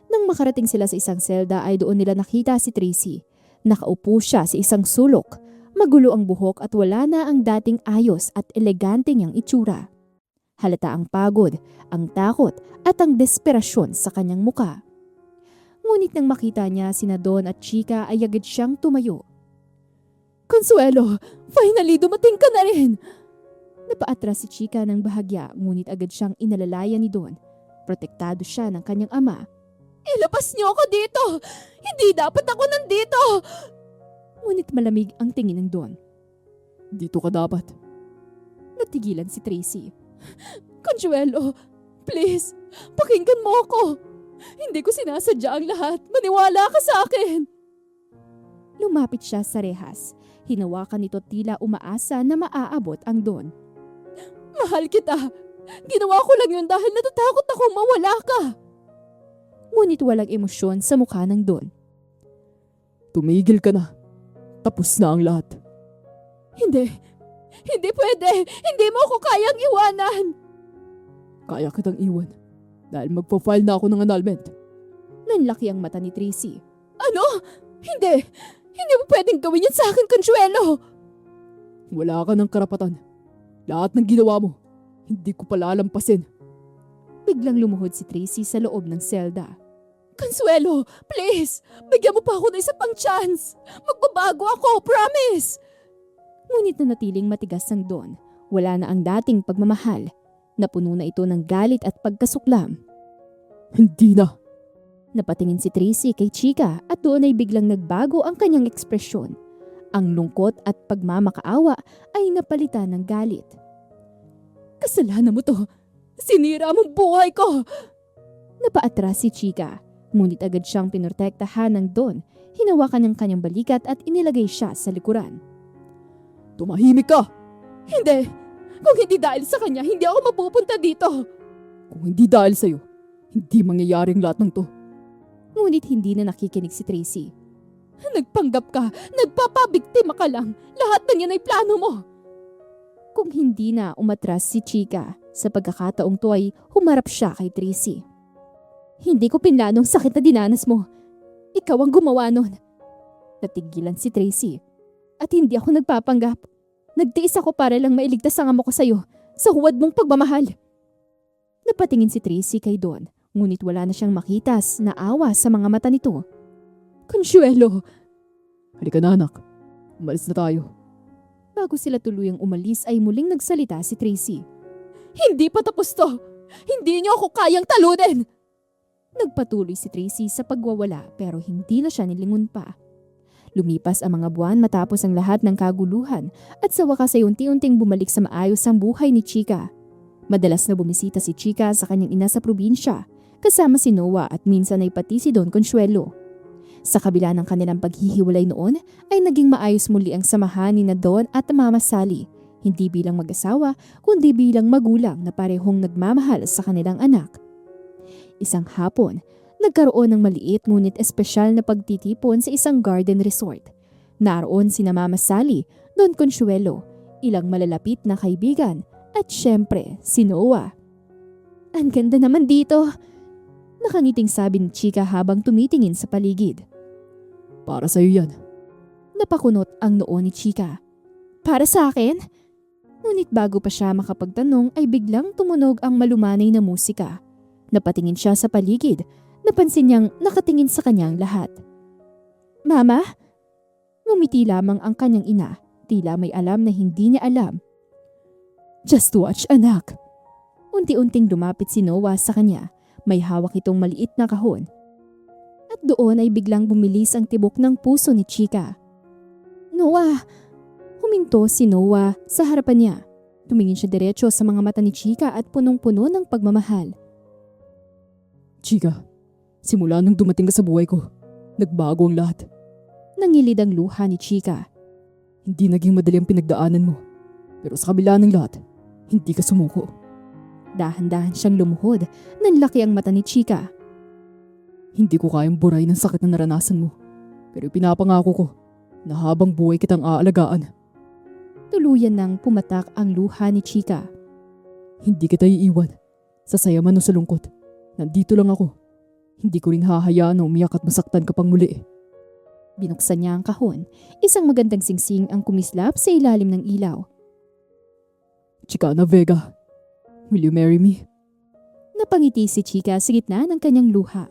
Nang makarating sila sa isang selda ay doon nila nakita si Tracy. Nakaupo siya sa isang sulok. Magulo ang buhok at wala na ang dating ayos at elegante niyang itsura. Halata ang pagod, ang takot at ang desperasyon sa kanyang muka. Ngunit nang makita niya sina Don at Chika ay agad siyang tumayo. Consuelo, finally dumating ka na rin! Napaatras si Chika ng bahagya ngunit agad siyang inalalaya ni Don. Protektado siya ng kanyang ama. Ilabas niyo ako dito! Hindi dapat ako nandito! Ngunit malamig ang tingin ng Don. Dito ka dapat. Natigilan si Tracy. Consuelo, please, pakinggan mo ako. Hindi ko sinasadya ang lahat. Maniwala ka sa akin. Lumapit siya sa rehas. Hinawakan nito tila umaasa na maaabot ang Don. Mahal kita. Ginawa ko lang yun dahil natatakot akong mawala ka. Ngunit walang emosyon sa mukha ng Don. Tumigil ka na. Tapos na ang lahat. Hindi. Hindi pwede. Hindi mo ako kayang iwanan. Kaya kitang iwan. Dahil magpa-file na ako ng annulment. Nanlaki ang mata ni Tracy. Ano? Hindi. Hindi mo pwedeng gawin yan sa akin, Consuelo. Wala ka ng karapatan. Lahat ng ginawa mo, hindi ko palalampasin. Biglang lumuhod si Tracy sa loob ng selda. Consuelo, please! Bigyan mo pa ako ng isa pang chance! Magbabago ako, promise! Ngunit nanatiling matigas ang Don. Wala na ang dating pagmamahal. Napuno na ito ng galit at pagkasuklam. Hindi na. Napatingin si Tracy kay Chika at doon ay biglang nagbago ang kanyang ekspresyon. Ang lungkot at pagmamakaawa ay napalitan ng galit. Kasalanan mo to. Sinira mong buhay ko! Napaatras si Chika. Ngunit agad siyang pinortektahan ng Don. Hinawakan ang kanyang balikat at inilagay siya sa likuran. Tumahimik ka! Hindi! Kung hindi dahil sa kanya, hindi ako mapupunta dito! Kung hindi dahil sa'yo, hindi mangyayaring lahat ng to. Ngunit hindi na nakikinig si Tracy. Nagpanggap ka! Nagpapabiktima ka lang! Lahat ng yan ay plano mo! Kung hindi na umatras si Chika, sa pagkakataong to ay humarap siya kay Tracy. Hindi ko pinlanong sakit na dinanas mo. Ikaw ang gumawa nun. Natigilan si Tracy. At hindi ako nagpapanggap. Nagtiis ako para lang mailigtas ang amo ko sa'yo sa huwad mong pagmamahal. Napatingin si Tracy kay Don, ngunit wala na siyang makitas na awa sa mga mata nito. Consuelo! Halika na anak. Umalis na tayo. Bago sila tuluyang umalis ay muling nagsalita si Tracy. Hindi pa tapos to! Hindi niyo ako kayang talunin! Nagpatuloy si Tracy sa pagwawala pero hindi na siya nilingon pa. Lumipas ang mga buwan matapos ang lahat ng kaguluhan at sa wakas ay unti-unting bumalik sa maayos ang buhay ni Chika. Madalas na bumisita si Chika sa kanyang ina sa probinsya, kasama si Noah at minsan ay pati si Don Consuelo. Sa kabila ng kanilang paghihiwalay noon ay naging maayos muli ang samahan ni na Don at Mama Sally, hindi bilang mag-asawa kundi bilang magulang na parehong nagmamahal sa kanilang anak. Isang hapon, nagkaroon ng maliit ngunit espesyal na pagtitipon sa isang garden resort. Naroon sina Mama Sally, Don Consuelo, ilang malalapit na kaibigan at syempre si Noah. Ang ganda naman dito! Nakangiting sabi ni Chika habang tumitingin sa paligid. Para sa'yo yan. Napakunot ang noo ni Chika. Para sa akin? Ngunit bago pa siya makapagtanong ay biglang tumunog ang malumanay na musika. Napatingin siya sa paligid. Napansin niyang nakatingin sa kanyang lahat. Mama? Ngumiti lamang ang kanyang ina. Tila may alam na hindi niya alam. Just watch, anak. Unti-unting lumapit si Noah sa kanya. May hawak itong maliit na kahon. At doon ay biglang bumilis ang tibok ng puso ni Chika. Noah! Huminto si Noah sa harapan niya. Tumingin siya diretso sa mga mata ni Chika at punong-puno ng pagmamahal. Chika, simula nung dumating ka sa buhay ko, nagbago ang lahat. Nangilid ang luha ni Chika. Hindi naging madali ang pinagdaanan mo. Pero sa kabila ng lahat, hindi ka sumuko. Dahan-dahan siyang lumuhod. Nanlaki ang mata ni Chika. Hindi ko kayang buray ng sakit na naranasan mo. Pero pinapangako ko na habang buhay kitang aalagaan. Tuluyan nang pumatak ang luha ni Chika. Hindi kita iiwan. Sa saya man o sa lungkot. Nandito lang ako. Hindi ko rin hahayaan na umiyak at masaktan ka pang muli. Binuksan niya ang kahon. Isang magandang singsing ang kumislap sa ilalim ng ilaw. Chicana Vega, will you marry me? Napangiti si Chika sa gitna ng kanyang luha.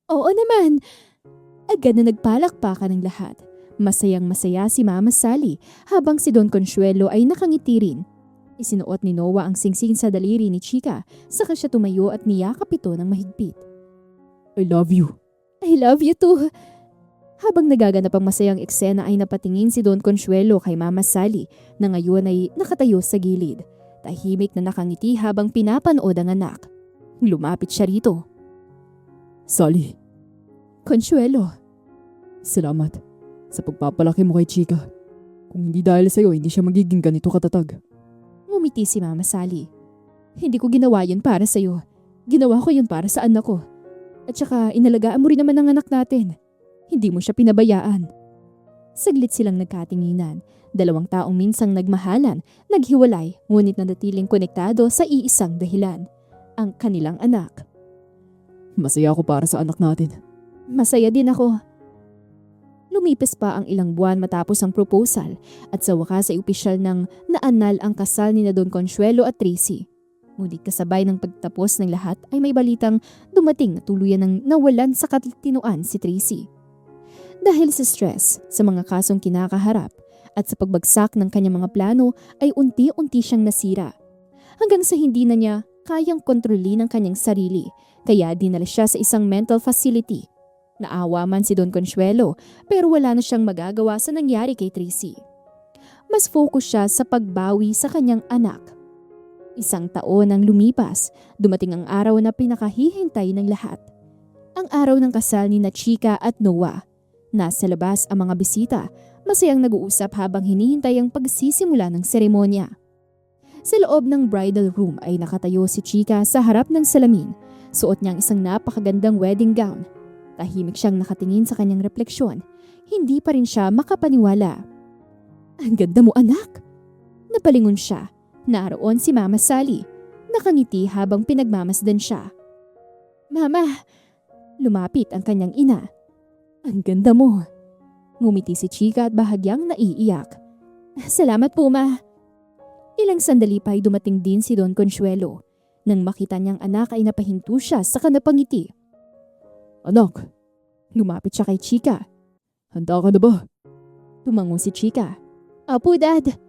Oo naman! Agad na nagpalakpakan ng lahat. Masayang masaya si Mama Sally habang si Don Consuelo ay nakangiti rin. Isinuot ni Noah ang singsing sa daliri ni Chika, saka siya tumayo at niyakap ito ng mahigpit. I love you. I love you too. Habang nagaganap ang masayang eksena ay napatingin si Don Consuelo kay Mama Sally na ngayon ay nakatayo sa gilid. Tahimik na nakangiti habang pinapanood ang anak. Lumapit siya rito. Sally. Consuelo. Salamat sa pagpapalaki mo kay Chika. Kung hindi dahil sa'yo, hindi siya magiging ganito katatag. Ngumiti si Mama Sally. Hindi ko ginawa yun para sa'yo. Ginawa ko yun para sa anak ko. At saka inalagaan mo rin naman ang anak natin. Hindi mo siya pinabayaan. Saglit silang nagkatinginan. Dalawang taong minsang nagmahalan, naghiwalay, ngunit nanatiling konektado sa iisang dahilan. Ang kanilang anak. Masaya ako para sa anak natin. Masaya din ako. Lumipis pa ang ilang buwan matapos ang proposal at sa wakas ay opisyal ng naanal ang kasal ni na Don Consuelo at Tracy. Ngunit kasabay ng pagtapos ng lahat ay may balitang dumating na tuluyan ng nawalan sa katitinuan si Tracy. Dahil sa stress sa mga kasong kinakaharap At sa pagbagsak ng kanyang mga plano ay unti-unti siyang nasira. Hanggang sa hindi na niya kayang kontrolin ang kanyang sarili, kaya dinala siya sa isang mental facility. Naawa man si Don Consuelo pero wala na siyang magagawa sa nangyari kay Tracy. Mas focus siya sa pagbawi sa kanyang anak. 1 taon ang lumipas, dumating ang araw na pinakahihintay ng lahat. Ang araw ng kasal ni Chika at Noah. Nasa labas ang mga bisita, masayang nag-uusap habang hinihintay ang pagsisimula ng seremonya. Sa loob ng bridal room ay nakatayo si Chika sa harap ng salamin. Suot niya ang isang napakagandang wedding gown. Tahimik siyang nakatingin sa kanyang refleksyon. Hindi pa rin siya makapaniwala. Ang ganda mo, anak! Napalingon siya. Naroon si Mama Sally. Nakangiti habang pinagmamasdan siya. Mama! Lumapit ang kanyang ina. Ang ganda mo! Ngumiti si Chika at bahagyang naiiyak. Salamat po, Ma. Ilang sandali pa ay dumating din si Don Consuelo. Nang makita niyang anak ay napahinto siya sa kanapangiti. Anak, Lumapit siya kay Chika. handa ka na ba? Tumango si Chika. Apo, Dad.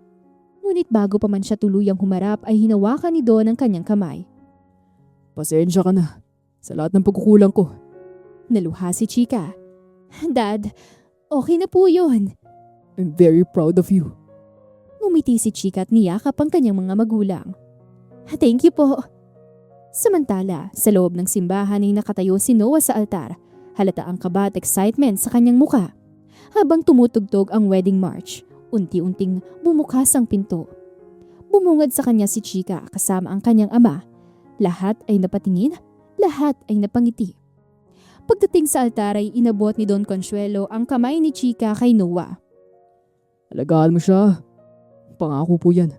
Ngunit bago pa man siya tuluyang humarap ay hinawakan ni Don ang kanyang kamay. Pasensya ka na sa lahat ng pagkukulang ko. Naluha si Chika. Dad, okay na po yun. I'm very proud of you. Ngumiti si Chika at niyakap ang kanyang mga magulang. Thank you po. Samantala, sa loob ng simbahan ay nakatayo si Noah sa altar. Halata ang kaba at excitement sa kanyang muka. Habang tumutugtog ang wedding march, unti-unting bumukas ang pinto. Bumungad sa kanya si Chika kasama ang kanyang ama. Lahat ay napatingin, lahat ay napangiti. Pagdating sa altar ay inabot ni Don Consuelo ang kamay ni Chika kay Noah. Alagaan mo siya. Pangako po yan.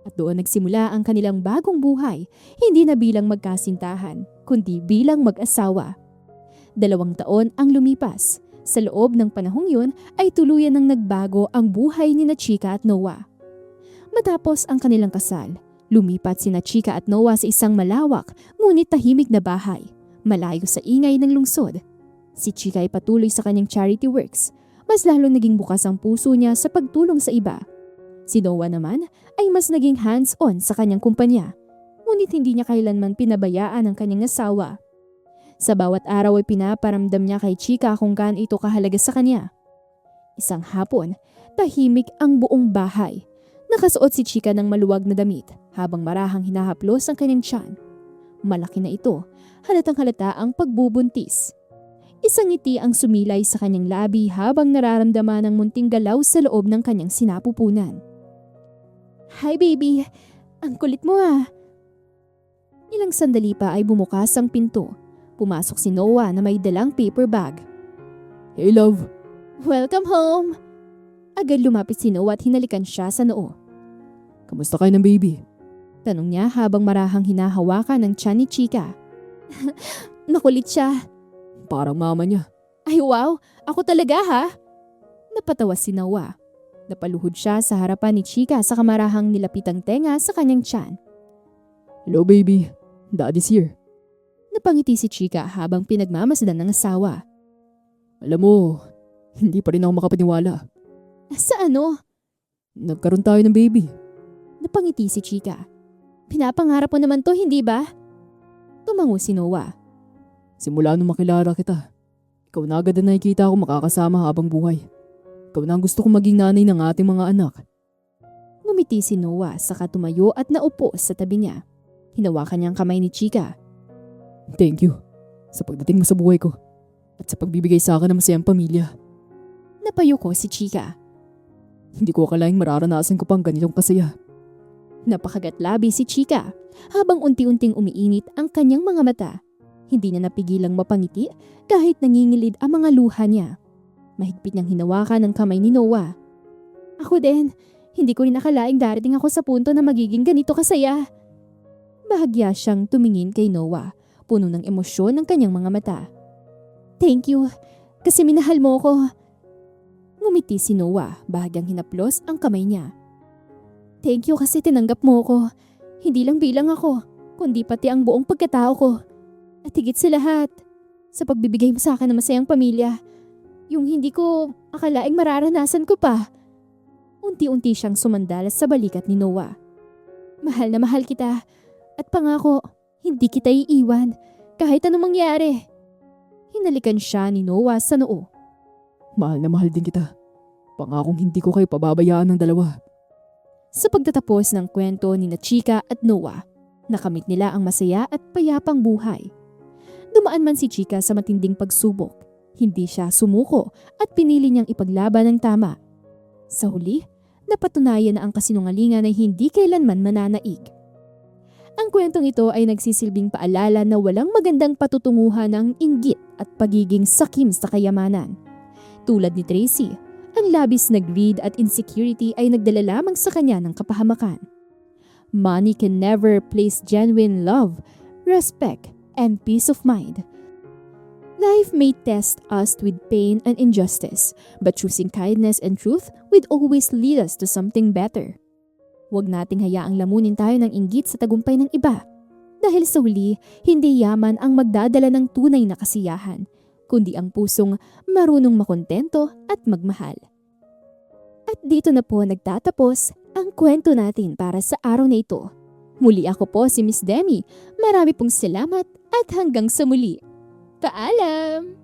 At doon nagsimula ang kanilang bagong buhay, hindi na bilang magkasintahan, kundi bilang mag-asawa. 2 taon ang lumipas. Sa loob ng panahong yun ay tuluyan ng nagbago ang buhay ni Chika at Noah. Matapos ang kanilang kasal, lumipat si Chika at Noah sa isang malawak ngunit tahimik na bahay, malayo sa ingay ng lungsod. Si Chika ay patuloy sa kanyang charity works, mas lalong naging bukas ang puso niya sa pagtulong sa iba. Si Noah naman ay mas naging hands-on sa kanyang kumpanya, ngunit hindi niya kailanman pinabayaan ang kanyang asawa. Sa bawat araw ay pinaparamdam niya kay Chika kung gaano ito kahalaga sa kanya. Isang hapon, tahimik ang buong bahay. Nakasuot si Chika ng maluwag na damit habang marahang hinahaplos ang kanyang tiyan. Malaki na ito, halatang halata ang pagbubuntis. Isang ngiti ang sumilay sa kanyang labi habang nararamdaman ang munting galaw sa loob ng kanyang sinapupunan. Hi baby, ang kulit mo ah. Ilang sandali pa ay bumukas ang pinto. Pumasok si Noah na may dalang paper bag. Hey love. Welcome home! Agad lumapit si Noah at hinalikan siya sa noo. Kamusta kayo ng baby? Tanong niya habang marahang hinahawakan ng tiyan ni Chika. Makulit siya. Parang mama niya. Ay wow, ako talaga ha? Napatawa si Noah. Napaluhod siya sa harapan ni Chika sa kamarahang nilapitang tenga sa kanyang tiyan. Hello baby, daddy's here. Napangiti si Chika habang pinagmamasdan ng asawa. Alam mo, hindi pa rin ako makapaniwala. Sa ano? Nagkaroon tayo ng baby. Napangiti si Chika. Pinapangarap mo naman to, hindi ba? Tumango si Noah. Simula nung makilala kita, ikaw na agad na nakikita ko makakasama habang buhay. Ikaw na ang gusto kong maging nanay ng ating mga anak. Ngumiti si Noah saka tumayo at naupo sa tabi niya. Hinawakan niya ang kamay ni Chika. Thank you sa pagdating mo sa buhay ko at sa pagbibigay sa akin ng masayang pamilya. Napayuko si Chika. Hindi ko akalaing mararanasan ko pang ganitong kasaya. Napakagatlabi si Chika habang unti-unting umiinit ang kanyang mga mata. Hindi niya napigilang mapangiti kahit nangingilid ang mga luha niya. Mahigpit niyang hinawakan ang kamay ni Noah. Ako din, hindi ko rin nakalaing darating ako sa punto na magiging ganito kasaya. Bahagya siyang tumingin kay Noah, puno ng emosyon ng kanyang mga mata. Thank you, kasi minahal mo ko. Ngumiti si Noah, bahagyang hinaplos ang kamay niya. Thank you kasi tinanggap mo ko. Hindi lang bilang ako, kundi pati ang buong pagkatao ko. At higit sa lahat, sa pagbibigay mo sa akin ng masayang pamilya, yung hindi ko akalaing mararanasan ko pa. Unti-unti siyang sumandal sa balikat ni Noah. Mahal na mahal kita at pangako, hindi kita iiwan kahit anong mangyari. Hinalikan siya ni Noah sa noo. Mahal na mahal din kita. Pangakong hindi ko kayo pababayaan ng dalawa. Sa pagtatapos ng kwento ni na Chika at Noah, nakamit nila ang masaya at payapang buhay. Dumaan man si Chika sa matinding pagsubok, hindi siya sumuko at pinili niyang ipaglaban ng tama. Sa huli, napatunayan na ang kasinungalingan ay hindi kailanman mananaig. Ang kwentong ito ay nagsisilbing paalala na walang magandang patutunguhan ng inggit at pagiging sakim sa kayamanan. Tulad ni Tracy, ang labis na greed at insecurity ay nagdala lamang sa kanya ng kapahamakan. Money can never place genuine love, respect, and peace of mind. Life may test us with pain and injustice, but choosing kindness and truth would always lead us to something better. Huwag nating hayaang lamunin tayo ng inggit sa tagumpay ng iba. Dahil sa huli, hindi yaman ang magdadala ng tunay na kasiyahan, kundi ang pusong marunong makontento at magmahal. At dito na po nagtatapos ang kwento natin para sa araw na ito. Muli ako po si Miss Demi. Marami pong salamat at hanggang sa muli. Paalam!